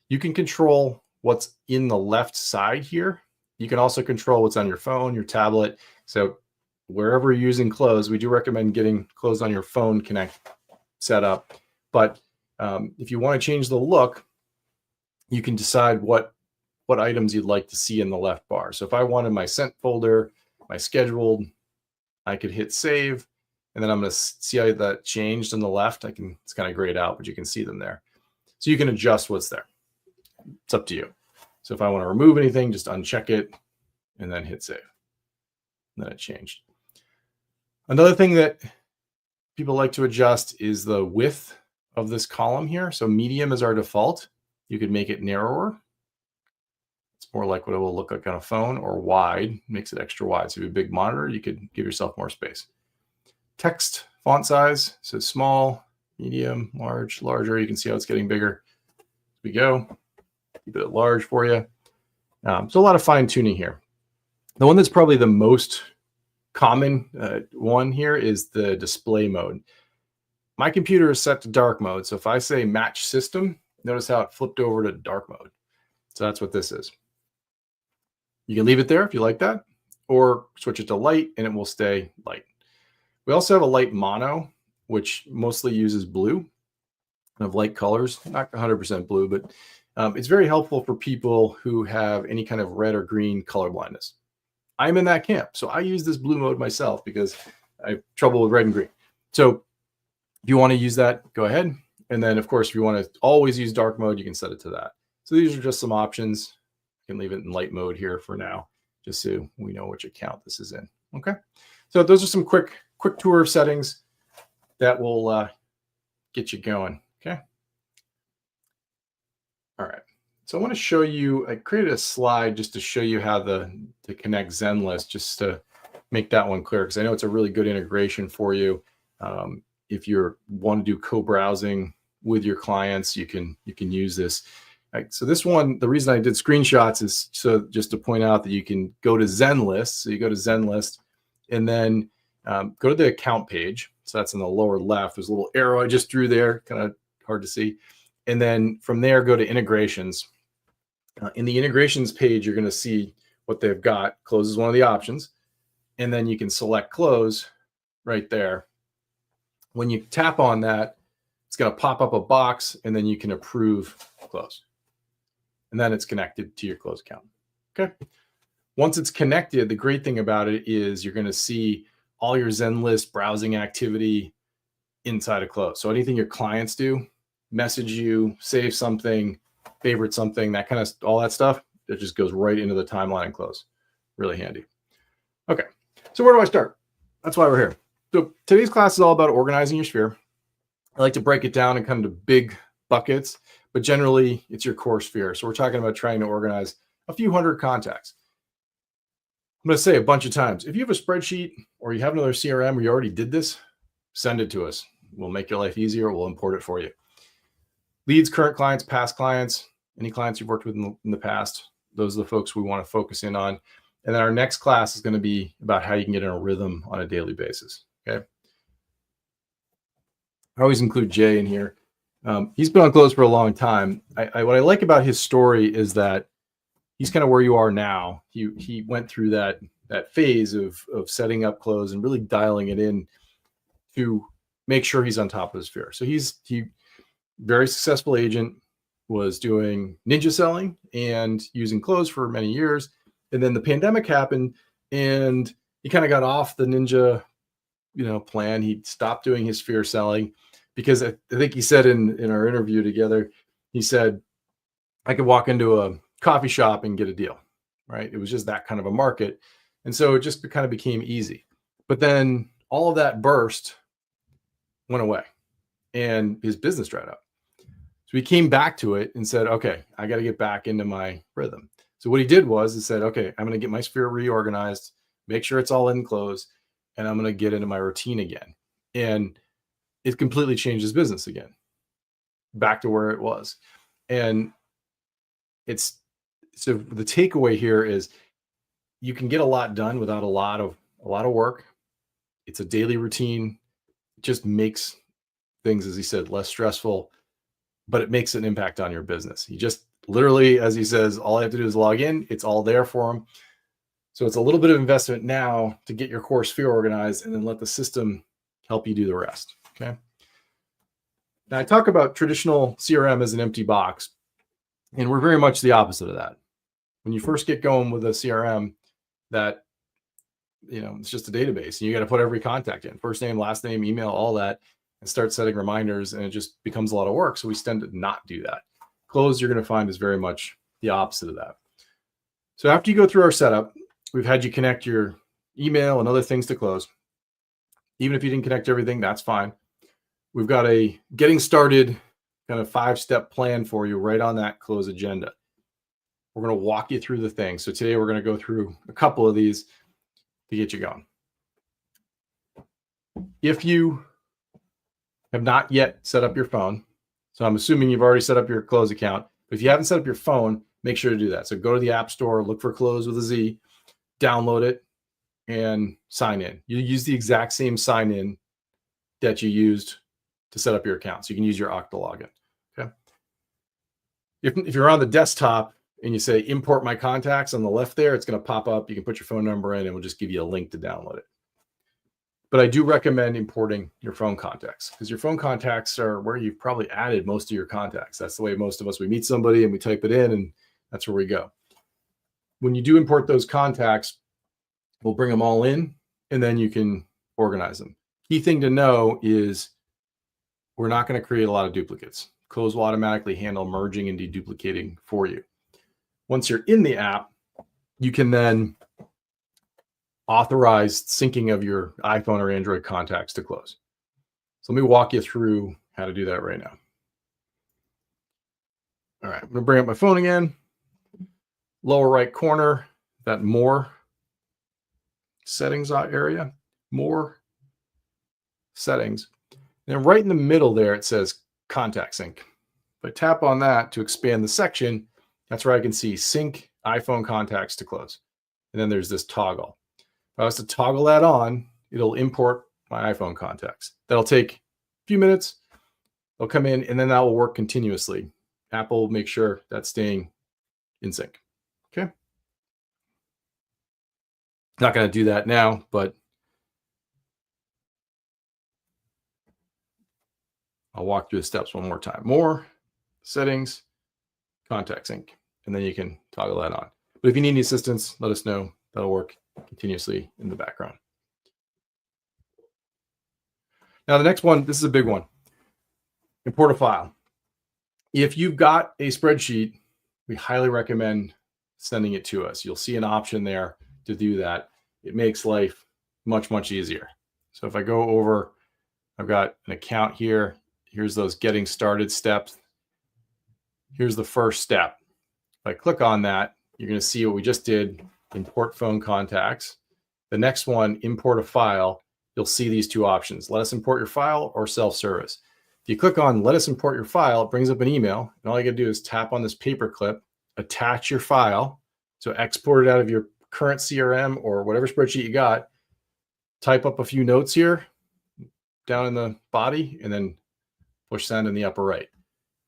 You can control what's in the left side here. You can also control what's on your phone, your tablet. So wherever you're using Cloze, we do recommend getting Cloze on your phone set up. But if you want to change the look, you can decide what items you'd like to see in the left bar. So if I wanted my sent folder, my scheduled, I could hit save, and then I'm going to see how that changed on the left. It's kind of grayed out, but you can see them there. So you can adjust what's there. It's up to you. So if I want to remove anything, just uncheck it and then hit save. And then it changed. Another thing that people like to adjust is the width of this column here. So medium is our default. You could make it narrower. It's more like what it will look like on a phone, or wide, makes it extra wide. So if you have a big monitor, you could give yourself more space. Text font size, so small, medium, large, larger. You can see how it's getting bigger as we go. Keep it at large for you. So a lot of fine tuning here. The one that's probably the most common one here is the display mode. My computer is set to dark mode. So if I say match system, notice how it flipped over to dark mode. So that's what this is. You can leave it there if you like that, or switch it to light and it will stay light. We also have a light mono, which mostly uses blue of light colors, not 100% blue, but it's very helpful for people who have any kind of red or green color blindness. I'm in that camp. So I use this blue mode myself because I have trouble with red and green. So if you want to use that, go ahead. And then of course, if you want to always use dark mode, you can set it to that. So these are just some options. You can leave it in light mode here for now, just so we know which account this is in. Okay. So those are some quick tour of settings that will get you going. Okay. All right. So I want to show you, I created a slide just to show you how to connect ZenList, just to make that one clear, because I know it's a really good integration for you. If you want to do co-browsing with your clients, you can use this. Right, so this one, the reason I did screenshots is so just to point out that you can go to ZenList. So you go to ZenList and then go to the account page. So that's in the lower left. There's a little arrow I just drew there, kind of hard to see. And then from there, go to integrations. In the integrations page, you're going to see what they've got. Cloze is one of the options. And then you can select Cloze right there. When you tap on that, it's going to pop up a box, and then you can approve Cloze. And then it's connected to your Cloze account. Okay. Once it's connected, the great thing about it is you're going to see all your ZenList browsing activity inside of Cloze. So anything your clients do, message you, save something, favorite something, that kind of all that stuff, it just goes right into the timeline in Cloze. Really handy. Okay. So where do I start? That's why we're here. So today's class is all about organizing your sphere. I like to break it down in kind of big buckets, but generally it's your core sphere. So we're talking about trying to organize a few hundred contacts. I'm going to say a bunch of times, if you have a spreadsheet or you have another CRM or you already did this, send it to us. We'll make your life easier. We'll import it for you. Leads, current clients, past clients, any clients you've worked with in the past, those are the folks we want to focus in on. And then our next class is going to be about how you can get in a rhythm on a daily basis. Okay. I always include Jay in here. He's been on Cloze for a long time. What I like about his story is that he's kind of where you are now. He went through that phase of setting up Cloze and really dialing it in to make sure he's on top of his sphere. So he very successful agent, was doing ninja selling and using Cloze for many years. And then the pandemic happened and he kind of got off the ninja, plan. He stopped doing his sphere selling because I think he said in our interview together, he said, I could walk into a coffee shop and get a deal, right? It was just that kind of a market. And so it just kind of became easy. But then all of that burst went away and his business dried up. So he came back to it and said, okay, I got to get back into my rhythm. So what he did was he said, okay, I'm going to get my sphere reorganized, make sure it's all in Cloze, and I'm going to get into my routine again. And it completely changed his business again, back to where it was. And so the takeaway here is you can get a lot done without a lot of work. It's a daily routine. It just makes things, as he said, less stressful, but it makes an impact on your business. You just literally, as he says, all I have to do is log in. It's all there for him. So it's a little bit of investment now to get your core sphere organized and then let the system help you do the rest. Okay. Now I talk about traditional CRM as an empty box, and we're very much the opposite of that. When you first get going with a CRM, that, it's just a database and you got to put every contact in, first name, last name, email, all that, and start setting reminders, and it just becomes a lot of work. So we tend to not do that. Cloze, you're going to find, is very much the opposite of that. So after you go through our setup, we've had you connect your email and other things to Cloze. Even if you didn't connect everything, that's fine. We've got a getting started kind of 5-step plan for you right on that Cloze agenda. We're going to walk you through the things. So today we're going to go through a couple of these to get you going. If you have not yet set up your phone, so I'm assuming you've already set up your Cloze account, but if you haven't set up your phone, make sure to do that. So go to the App Store, look for Cloze with a Z, download it, and sign in. You use the exact same sign in that you used to set up your account. So you can use your Okta login. Okay. If you're on the desktop and you say import my contacts on the left there, it's going to pop up. You can put your phone number in and we'll just give you a link to download it. But I do recommend importing your phone contacts, because your phone contacts are where you've probably added most of your contacts. That's the way most of us, we meet somebody and we type it in and that's where we go. When you do import those contacts, we'll bring them all in and then you can organize them. Key thing to know is we're not going to create a lot of duplicates. Cloze will automatically handle merging and deduplicating for you. Once you're in the app, you can then authorize syncing of your iPhone or Android contacts to Cloze. So let me walk you through how to do that right now. All right, I'm going to bring up my phone again. Lower right corner, that more settings area, more settings. And right in the middle there, it says contact sync. If I tap on that to expand the section, that's where I can see sync iPhone contacts to Cloze. And then there's this toggle. If I was to toggle that on, it'll import my iPhone contacts. That'll take a few minutes. They'll come in and then that will work continuously. Apple will make sure that's staying in sync. Okay. Not going to do that now, but I'll walk through the steps one more time. More settings, contact sync, and then you can toggle that on. But if you need any assistance, let us know. That'll work continuously in the background. Now, the next one, this is a big one. Import a file. If you've got a spreadsheet, we highly recommend sending it to us. You'll see an option there to do that. It makes life much, much easier. So if I go over, I've got an account here. Here's those getting started steps. Here's the first step. If I click on that, you're going to see what we just did, import phone contacts. The next one, import a file. You'll see these two options. Let us import your file or self-service. If you click on let us import your file, it brings up an email. And all you got to do is tap on this paperclip, attach your file. So export it out of your current CRM or whatever spreadsheet you got. Type up a few notes here down in the body and then push send in the upper right.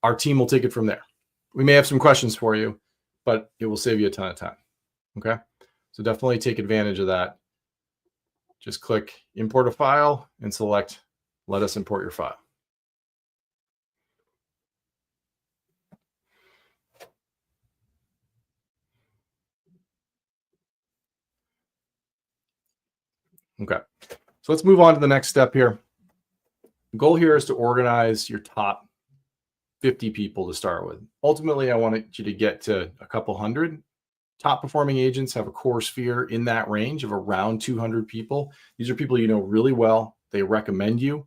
Our team will take it from there. We may have some questions for you, but it will save you a ton of time. Okay. So definitely take advantage of that. Just click import a file and select Let us import your file. Okay, so let's move on to the next step here. The goal here is to organize your top 50 people to start with. Ultimately, I want you to get to a couple hundred. Top performing agents have a core sphere in that range of around 200 people. These are people you know really well. They recommend you.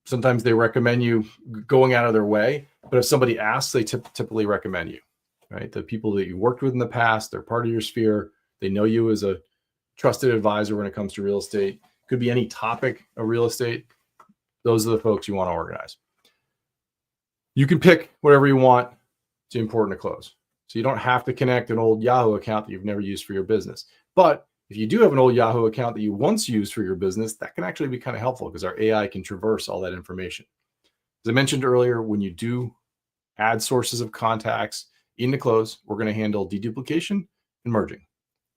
Sometimes they recommend you going out of their way, but if somebody asks, they typically recommend you, right? The people that you worked with in the past, they're part of your sphere. They know you as a trusted advisor when it comes to real estate. Could be any topic of real estate. Those are the folks you want to organize. You can pick whatever you want to import into Cloze. So you don't have to connect an old Yahoo account that you've never used for your business. But if you do have an old Yahoo account that you once used for your business, that can actually be kind of helpful because our AI can traverse all that information. As I mentioned earlier, when you do add sources of contacts into Cloze, we're going to handle deduplication and merging.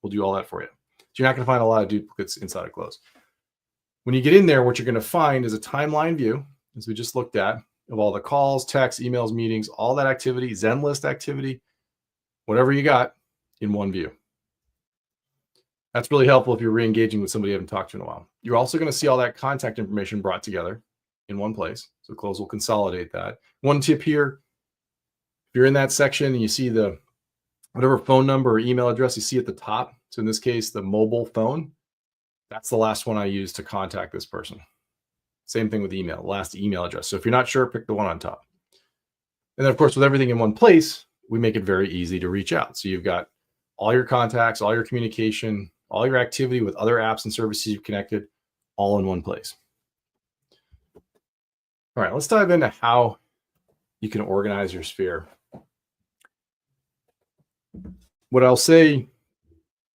We'll do all that for you. So you're not going to find a lot of duplicates inside of Cloze. When you get in there, what you're going to find is a timeline view, as we just looked at, of all the calls, texts, emails, meetings, all that activity, Zenlist activity, whatever you got in one view. That's really helpful if you're re-engaging with somebody you haven't talked to in a while. You're also going to see all that contact information brought together in one place. So Cloze will consolidate that. One tip here, if you're in that section and you see the whatever phone number or email address you see at the top, so in this case, the mobile phone, that's the last one I use to contact this person. Same thing with email, last email address. So if you're not sure, pick the one on top. And then of course, with everything in one place, we make it very easy to reach out. So you've got all your contacts, all your communication, all your activity with other apps and services you've connected, all in one place. All right, let's dive into how you can organize your sphere. What I'll say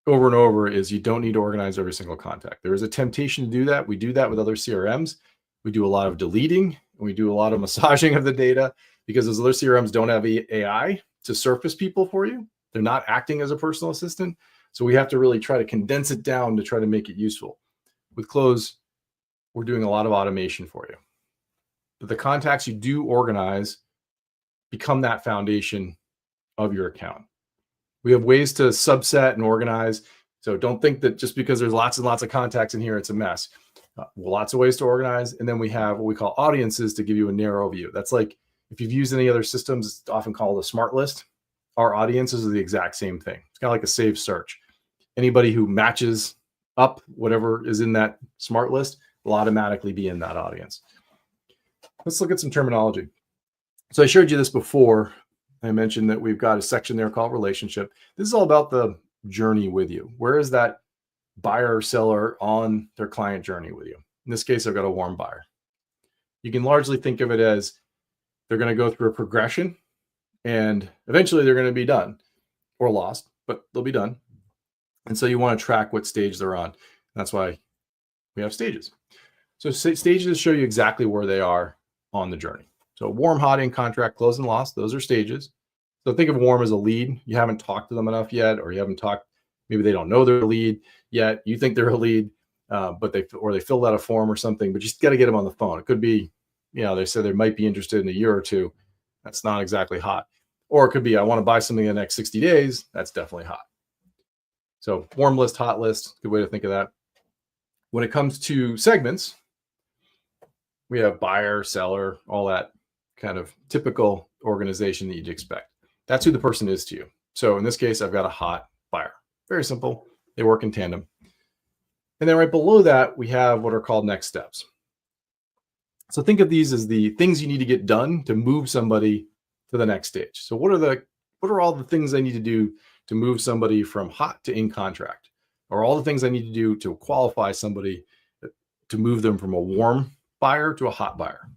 over and over is you don't need to organize every single contact. There is a temptation to do that. We do that with other CRMs. We do a lot of deleting, and we do a lot of massaging of the data because those other CRMs don't have AI to surface people for you. They're not acting as a personal assistant. So we have to really try to condense it down to try to make it useful. With Cloze, we're doing a lot of automation for you. But the contacts you do organize become that foundation of your account. We have ways to subset and organize. So don't think that just because there's lots and lots of contacts in here, it's a mess. Lots of ways to organize. And then we have what we call audiences to give you a narrow view. That's like if you've used any other systems, it's often called a smart list. Our audiences are the exact same thing. It's kind of like a saved search. Anybody who matches up whatever is in that smart list will automatically be in that audience. Let's look at some terminology. So I showed you this before. I mentioned that we've got a section there called relationship. This is all about the journey with you. Where is that buyer or seller on their client journey with you? In this case, I've got a warm buyer. You can largely think of it as they're going to go through a progression and eventually they're going to be done or lost, but they'll be done. And so you want to track what stage they're on. That's why we have stages. So stages show you exactly where they are on the journey. So warm, hot, in contract, close, and lost, those are stages. So think of warm as a lead. You haven't talked to them enough yet, or you haven't talked, maybe they don't know they're a lead yet. You think they're a lead, but they filled out a form or something, but you just got to get them on the phone. It could be, they said they might be interested in a year or two. That's not exactly hot. Or it could be, I want to buy something in the next 60 days. That's definitely hot. So warm list, hot list, good way to think of that. When it comes to segments, we have buyer, seller, all that kind of typical organization that you'd expect. That's who the person is to you. So in this case, I've got a hot buyer. Very simple. They work in tandem. And then right below that, we have what are called next steps. So think of these as the things you need to get done to move somebody to the next stage. So what are all the things I need to do to move somebody from hot to in contract? Or all the things I need to do to qualify somebody to move them from a warm buyer to a hot buyer?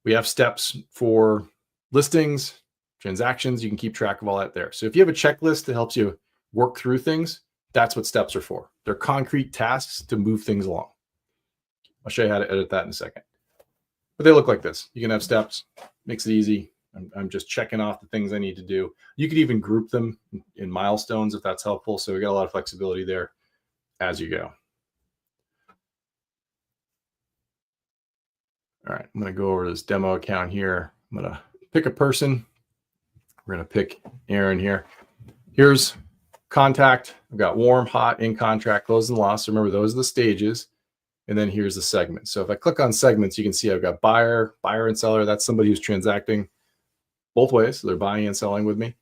We have steps for listings, transactions. You can keep track of all that there. So if you have a checklist that helps you work through things, that's what steps are for. They're concrete tasks to move things along. I'll show you how to edit that in a second. But they look like this. You can have steps, makes it easy. I'm just checking off the things I need to do. You could even group them in milestones if that's helpful. So we got a lot of flexibility there as you go. All right, I'm going to go over to this demo account here. I'm going to pick a person. We're going to pick Aaron here. Here's contact. I've got warm, hot, in contract, closed and lost. So remember, those are the stages. And then here's the segment. So if I click on segments, you can see I've got buyer and seller. That's somebody who's transacting both ways. So they're buying and selling with me.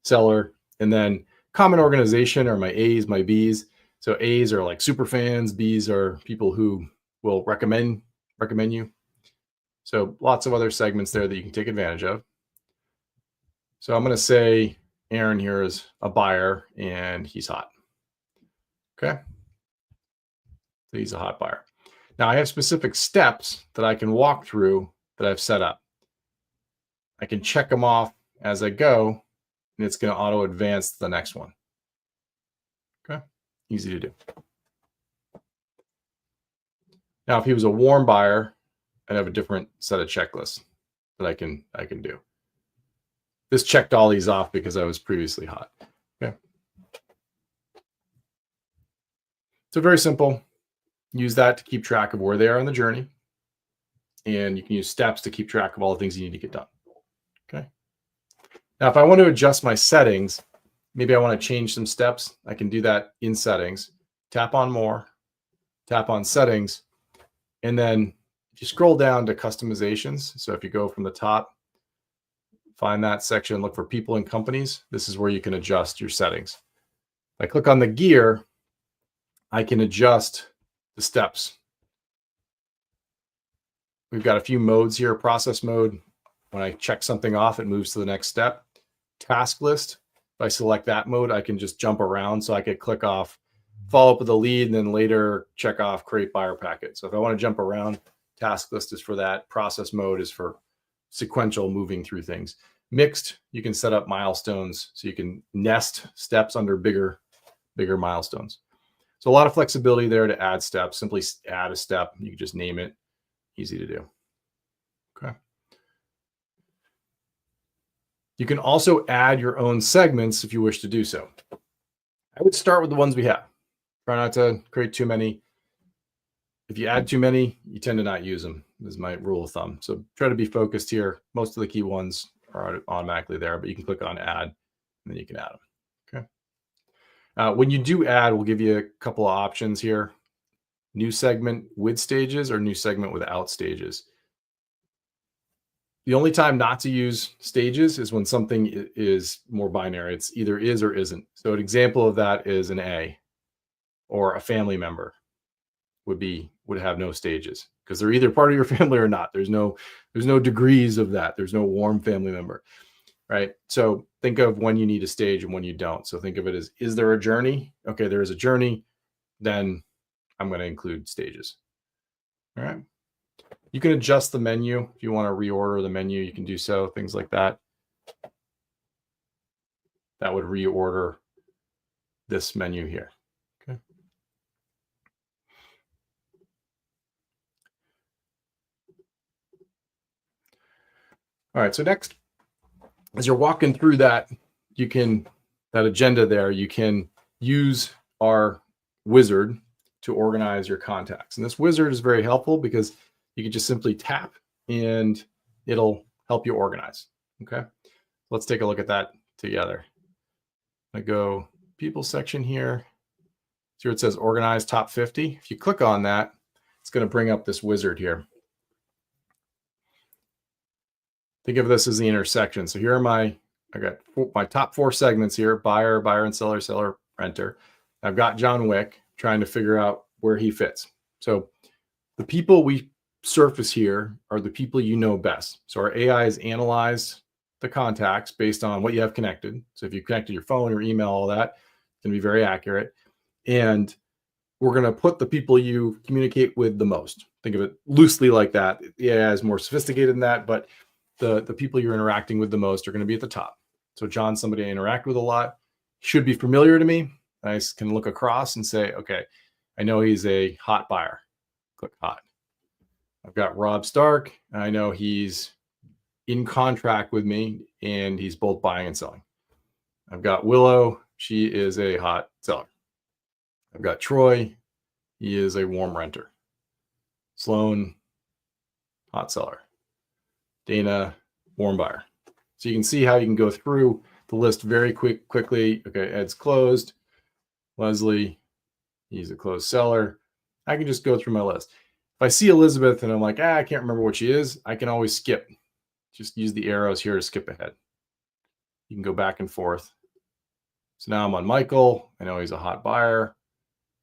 Seller. And then common organization are my A's, my B's. So A's are like super fans. B's are people who will recommend you. So lots of other segments there that you can take advantage of. So I'm going to say Aaron here is a buyer and he's hot. Okay. So he's a hot buyer. Now I have specific steps that I can walk through that I've set up. I can check them off as I go, and it's going to auto advance to the next one. Okay. Easy to do. Now, if he was a warm buyer, I'd have a different set of checklists that I can do. This checked all these off because I was previously hot. Okay. So very simple. Use that to keep track of where they are on the journey. And you can use steps to keep track of all the things you need to get done. Okay. Now, if I want to adjust my settings, maybe I want to change some steps. I can do that in settings. Tap on more, tap on settings, and then if you scroll down to customizations, so if you go from the top, find that section, look for people and companies, this is where you can adjust your settings. If I click on the gear, I can adjust the steps. We've got a few modes here. Process mode, when I check something off, it moves to the next step. Task list, if I select that mode, I can just jump around. So I could click off, follow up with a lead, and then later check off create buyer packet. So if I want to jump around, task list is for that. Process mode is for sequential moving through things. Mixed, you can set up milestones so you can nest steps under bigger milestones. So a lot of flexibility there to add steps. Simply add a step. You can just name it. Easy to do. Okay. You can also add your own segments if you wish to do so. I would start with the ones we have. Try not to create too many. If you add too many, you tend to not use them, is my rule of thumb. So try to be focused here. Most of the key ones are automatically there, but you can click on add, and then you can add them. Okay. When you do add, we'll give you a couple of options here. New segment with stages or new segment without stages. The only time not to use stages is when something is more binary. It's either is or isn't. So an example of that is an A, or a family member would have no stages because they're either part of your family or not. There's no degrees of that. There's no warm family member, right? So think of when you need a stage and when you don't. So think of it as, is there a journey? Okay, there is a journey. Then I'm going to include stages. All right. You can adjust the menu. If you want to reorder the menu, you can do so, things like that. That would reorder this menu here. Okay. All right, so next, as you're walking through that, that agenda there, you can use our wizard to organize your contacts. And this wizard is very helpful because you can just simply tap and it'll help you organize. Okay. Let's take a look at that together. I go people section here. Here it says organize top 50. If you click on that, it's going to bring up this wizard here. Think of this as the intersection. So here are I got my top 4 segments here: buyer, buyer and seller, seller, renter. I've got John Wick trying to figure out where he fits. So the people we surface here are the people you know best. So our AI has analyzed the contacts based on what you have connected. So if you connected your phone, your email, all that, it's going to be very accurate. And we're going to put the people you communicate with the most. Think of it loosely like that. The AI is more sophisticated than that, but the people you're interacting with the most are going to be at the top. So John's somebody I interact with a lot, should be familiar to me. I can look across and say, okay, I know he's a hot buyer. Click hot. I've got Rob Stark. And I know he's in contract with me and he's both buying and selling. I've got Willow. She is a hot seller. I've got Troy. He is a warm renter. Sloan, hot seller. Dana, warm buyer. So you can see how you can go through the list very quickly. Okay, Ed's closed. Leslie, he's a closed seller. I can just go through my list. If I see Elizabeth and I'm like, I can't remember what she is, I can always skip. Just use the arrows here to skip ahead. You can go back and forth. So now I'm on Michael. I know he's a hot buyer.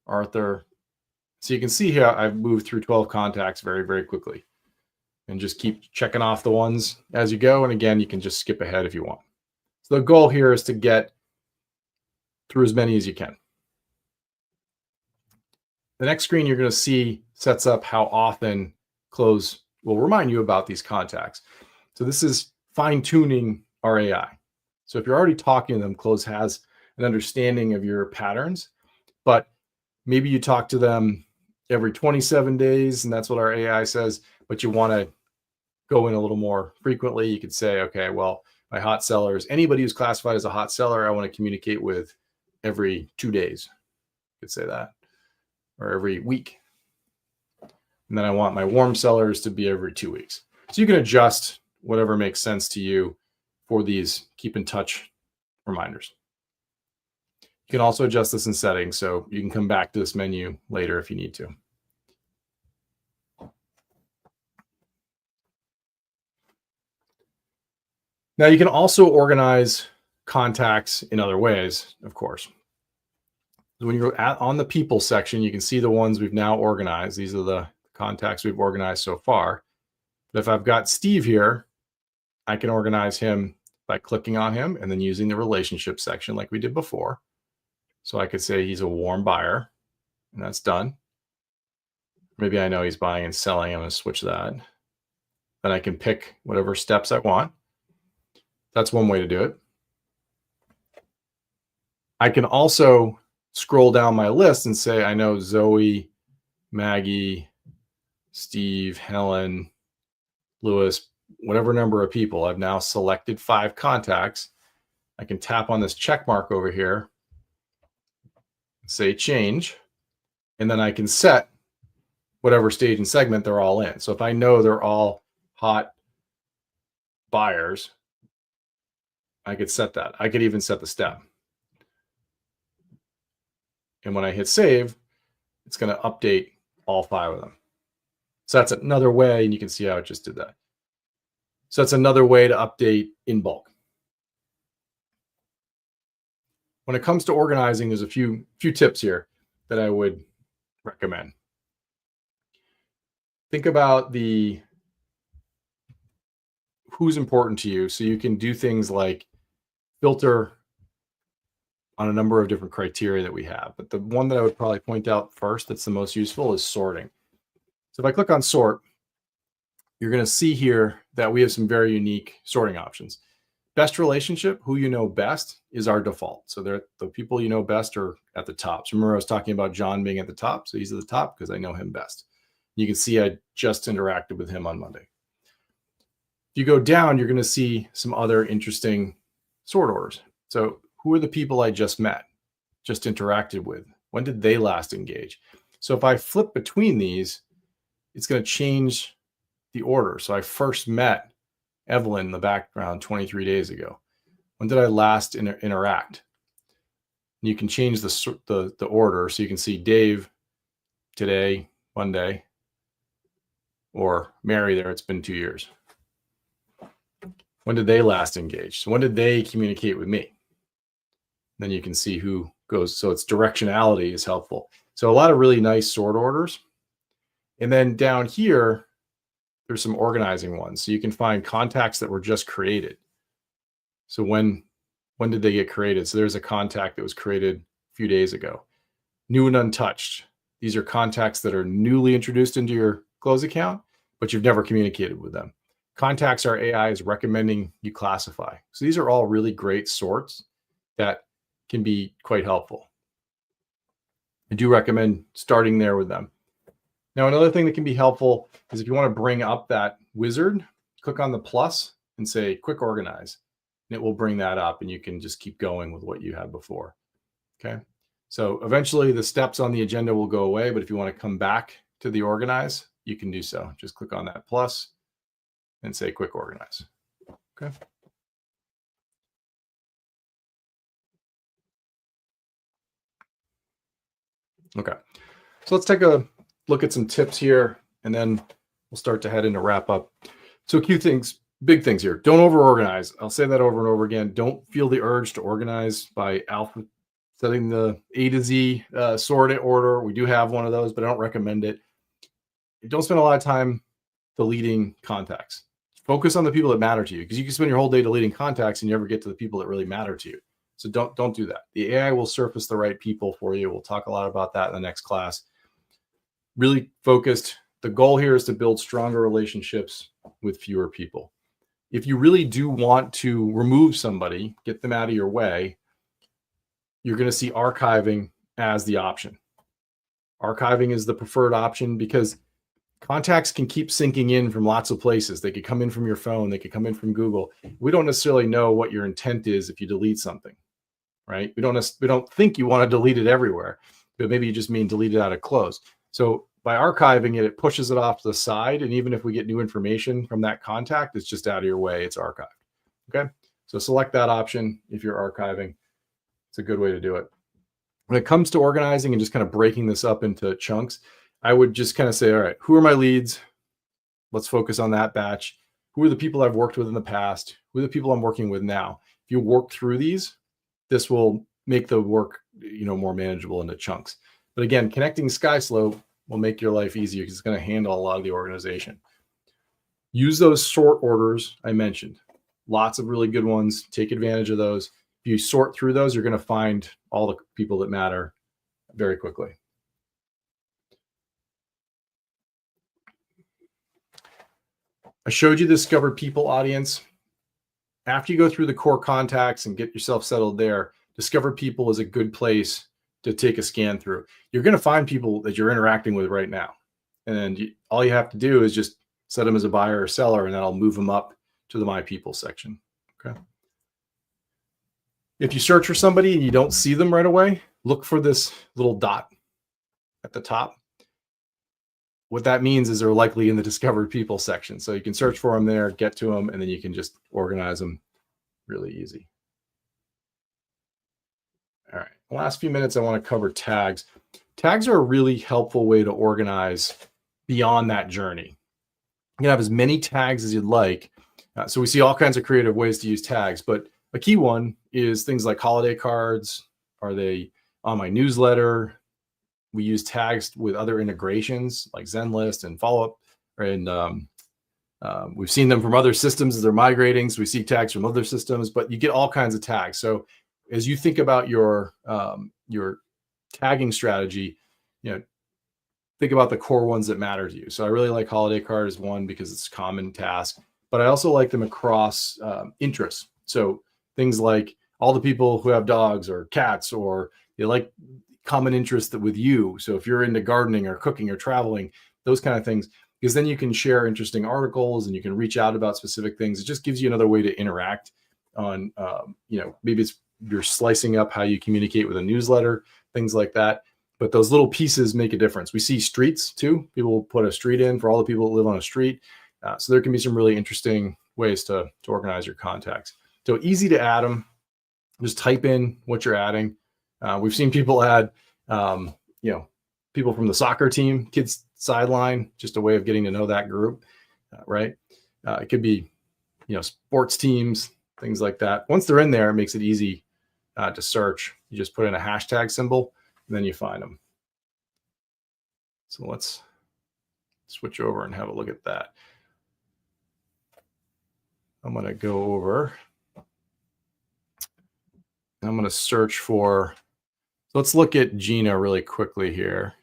Arthur. So you can see here I've moved through 12 contacts very, very quickly. And just keep checking off the ones as you go. And again, you can just skip ahead if you want. So the goal here is to get through as many as you can. The next screen you're going to see sets up how often Cloze will remind you about these contacts. So this is fine-tuning our AI. So if you're already talking to them, Cloze has an understanding of your patterns, but maybe you talk to them every 27 days, and that's what our AI says, but you want to go in a little more frequently. You could say, okay, well, my hot sellers, anybody who's classified as a hot seller, I want to communicate with every 2 days. You could say that, or every week. And then I want my warm sellers to be every 2 weeks. So you can adjust whatever makes sense to you for these keep in touch reminders. You can also adjust this in settings, so you can come back to this menu later if you need to. Now you can also organize contacts in other ways, of course. When you're on the people section, you can see the ones we've now organized. These are the contacts we've organized so far. But if I've got Steve here, I can organize him by clicking on him and then using the relationship section like we did before. So I could say he's a warm buyer, and that's done. Maybe I know he's buying and selling. I'm going to switch that. Then I can pick whatever steps I want. That's one way to do it. I can also scroll down my list and say, I know Zoe, Maggie, Steve, Helen, Lewis, whatever number of people. I've now selected 5 contacts. I can tap on this check mark over here, say change, and then I can set whatever stage and segment they're all in. So if I know they're all hot buyers, I could set that. I could even set the step. And when I hit save, it's going to update all 5 of them. So that's another way, and you can see how it just did that. So that's another way to update in bulk. When it comes to organizing, there's a few tips here that I would recommend. Think about who's important to you. So you can do things like filter on a number of different criteria that we have. But the one that I would probably point out first that's the most useful is sorting. So if I click on sort, you're going to see here that we have some very unique sorting options. Best relationship, who you know best, is our default. So the people you know best are at the top. So remember I was talking about John being at the top. So he's at the top because I know him best. You can see I just interacted with him on Monday. If you go down, you're going to see some other interesting sort orders. So who are the people I just met, just interacted with? When did they last engage? So if I flip between these, it's going to change the order. So I first met Evelyn in the background 23 days ago. When did I last interact? And you can change the order. So you can see Dave today, Monday, or Mary there, it's been 2 years. When did they last engage? So when did they communicate with me? Then you can see who goes. So it's directionality is helpful. So a lot of really nice sort orders. And then down here, there's some organizing ones. So you can find contacts that were just created. So when did they get created? So there's a contact that was created a few days ago. New and untouched. These are contacts that are newly introduced into your Cloze account, but you've never communicated with them. Contacts our AI is recommending you classify. So these are all really great sorts that can be quite helpful. I do recommend starting there with them. Now, another thing that can be helpful is if you want to bring up that wizard, click on the plus and say quick organize, and it will bring that up and you can just keep going with what you had before. Okay. So eventually the steps on the agenda will go away, but if you want to come back to the organize, you can do so. Just click on that plus and say quick organize. Okay. Okay. So let's take a look at some tips here, and then we'll start to head into wrap up. So a few things, big things here. Don't over organize. I'll say that over and over again. Don't feel the urge to organize by alpha setting the A to Z sorted order. We do have one of those, but I don't recommend it. Don't spend a lot of time deleting contacts. Focus on the people that matter to you, because you can spend your whole day deleting contacts and you never get to the people that really matter to you. So don't do that. The AI will surface the right people for you. We'll talk a lot about that in the next class. Really focused. The goal here is to build stronger relationships with fewer people. If you really do want to remove somebody, get them out of your way, you're going to see archiving as the option. Archiving is the preferred option because contacts can keep syncing in from lots of places. They could come in from your phone. They could come in from Google. We don't necessarily know what your intent is if you delete something, right? We don't think you want to delete it everywhere, but maybe you just mean delete it out of Cloze. So by archiving it, it pushes it off to the side. And even if we get new information from that contact, it's just out of your way. It's archived. Okay. So select that option if you're archiving. It's a good way to do it. When it comes to organizing and just kind of breaking this up into chunks, I would just kind of say, all right, who are my leads? Let's focus on that batch. Who are the people I've worked with in the past? Who are the people I'm working with now? If you work through these, this will make the work, more manageable into chunks. But again, connecting SkySlope will make your life easier because it's going to handle a lot of the organization. Use those sort orders I mentioned. Lots of really good ones. Take advantage of those. If you sort through those, you're going to find all the people that matter very quickly. I showed you the discovered people audience. After you go through the core contacts and get yourself settled there, discovered people is a good place to take a scan through. You're going to find people that you're interacting with right now. And all you have to do is just set them as a buyer or seller, and that'll move them up to the My People section. Okay. If you search for somebody and you don't see them right away, look for this little dot at the top. What that means is they're likely in the discovered people section. So you can search for them there, get to them, and then you can just organize them really easy. All right, the last few minutes, I want to cover tags. Tags are a really helpful way to organize beyond that journey. You can have as many tags as you'd like. So we see all kinds of creative ways to use tags, but a key one is things like holiday cards. Are they on my newsletter? We use tags with other integrations like Zenlist and Follow-Up, and we've seen them from other systems as they're migrating. So we see tags from other systems, but you get all kinds of tags. So as you think about your tagging strategy, think about the core ones that matter to you. So I really like holiday card as one because it's a common task, but I also like them across interests. So things like all the people who have dogs or cats, or they like common interest with you. So if you're into gardening or cooking or traveling, those kind of things, because then you can share interesting articles and you can reach out about specific things. It just gives you another way to interact on, maybe you're slicing up how you communicate with a newsletter, things like that. But those little pieces make a difference. We see streets too. People will put a street in for all the people that live on a street. So there can be some really interesting ways to organize your contacts. So easy to add them. Just type in what you're adding. We've seen people add, people from the soccer team, kids sideline, just a way of getting to know that group, right? It could be, sports teams, things like that. Once they're in there, it makes it easy to search. You just put in a hashtag symbol, and then you find them. So let's switch over and have a look at that. I'm going to go over. I'm going to search for, let's look at Gina really quickly here.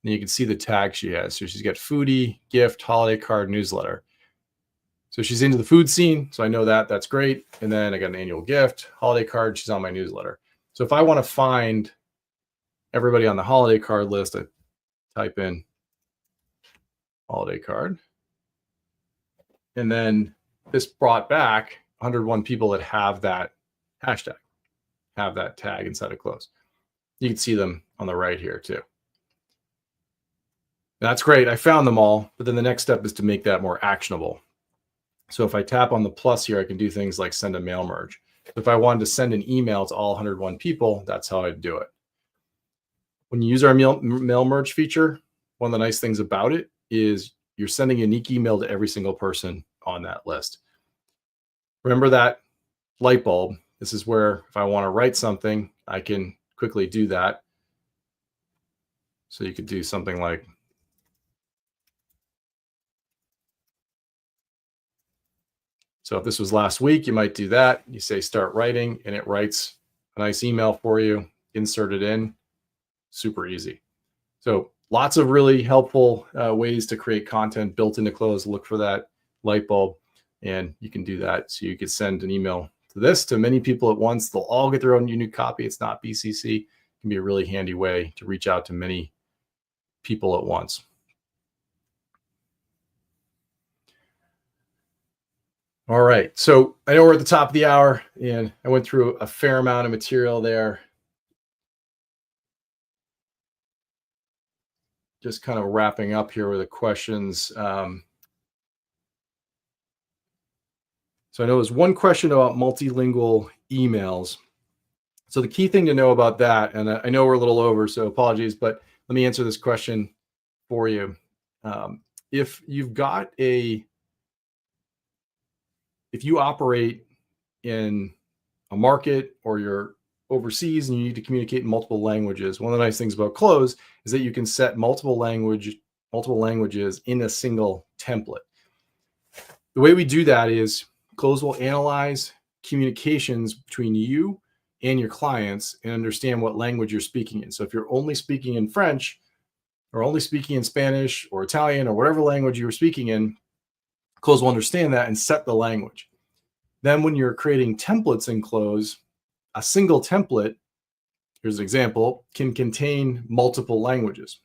And you can see the tag she has. So she's got foodie, gift, holiday card, newsletter. So she's into the food scene. So I know that. That's great. And then I got an annual gift, holiday card. She's on my newsletter. So if I want to find everybody on the holiday card list, I type in holiday card. And then this brought back 101 people that have that hashtag, have that tag inside of Cloze. You can see them on the right here too. That's great. I found them all, but then the next step is to make that more actionable. So if I tap on the plus here, I can do things like send a mail merge. If I wanted to send an email to all 101 people, that's how I'd do it. When you use our mail merge feature, one of the nice things about it is you're sending a unique email to every single person on that list. Remember that light bulb. This is where if I want to write something, I can quickly do that. So you could do something like, so if this was last week, you might do that. You say start writing and it writes a nice email for you, insert it in, super easy. So lots of really helpful ways to create content built into Cloze. Look for that light bulb and you can do that. So you could send an email to many people at once. They'll all get their own unique copy. It's not BCC. It can be a really handy way to reach out to many people at once. All right. So I know we're at the top of the hour and I went through a fair amount of material there. Just kind of wrapping up here with the questions. So I know there's one question about multilingual emails. So the key thing to know about that, and I know we're a little over, so apologies, but let me answer this question for you. If you operate in a market or you're overseas and you need to communicate in multiple languages, one of the nice things about Cloze is that you can set multiple languages in a single template. The way we do that is Cloze will analyze communications between you and your clients and understand what language you're speaking in. So if you're only speaking in French or only speaking in Spanish or Italian or whatever language you're speaking in, Cloze will understand that and set the language. Then when you're creating templates in Cloze, a single template, here's an example, can contain multiple languages.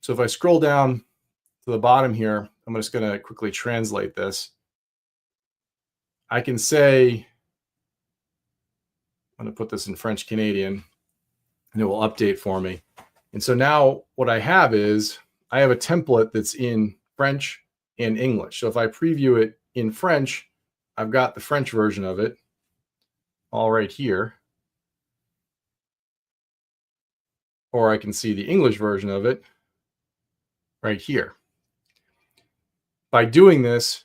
So if I scroll down to the bottom here, I'm just going to quickly translate this. I can say, I'm going to put this in French Canadian and it will update for me. And so now what I have is I have a template that's in French and English. So if I preview it in French, I've got the French version of it all right here. Or I can see the English version of it right here. By doing this,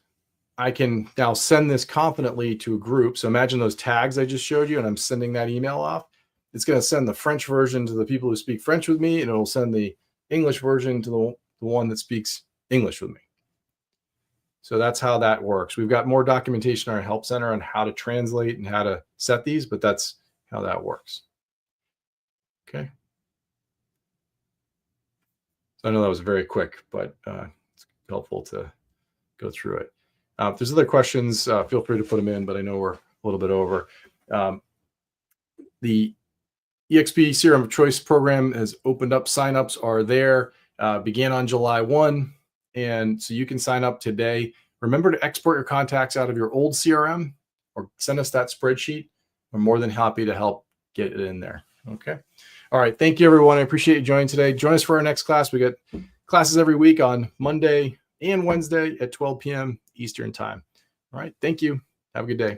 I can now send this confidently to a group. So imagine those tags I just showed you, and I'm sending that email off. It's going to send the French version to the people who speak French with me, and it'll send the English version to the one that speaks English with me. So that's how that works. We've got more documentation in our help center on how to translate and how to set these, but that's how that works. Okay. So I know that was very quick, but it's helpful to go through it. If there's other questions, feel free to put them in, but I know we're a little bit over. The EXP CRM of Choice program has opened up. Signups are there, began on July 1. And so you can sign up today. Remember to export your contacts out of your old CRM or send us that spreadsheet. We're more than happy to help get it in there. Okay. All right. Thank you, everyone. I appreciate you joining today. Join us for our next class. We got classes every week on Monday and Wednesday at 12 p.m. Eastern time. All right. Thank you. Have a good day.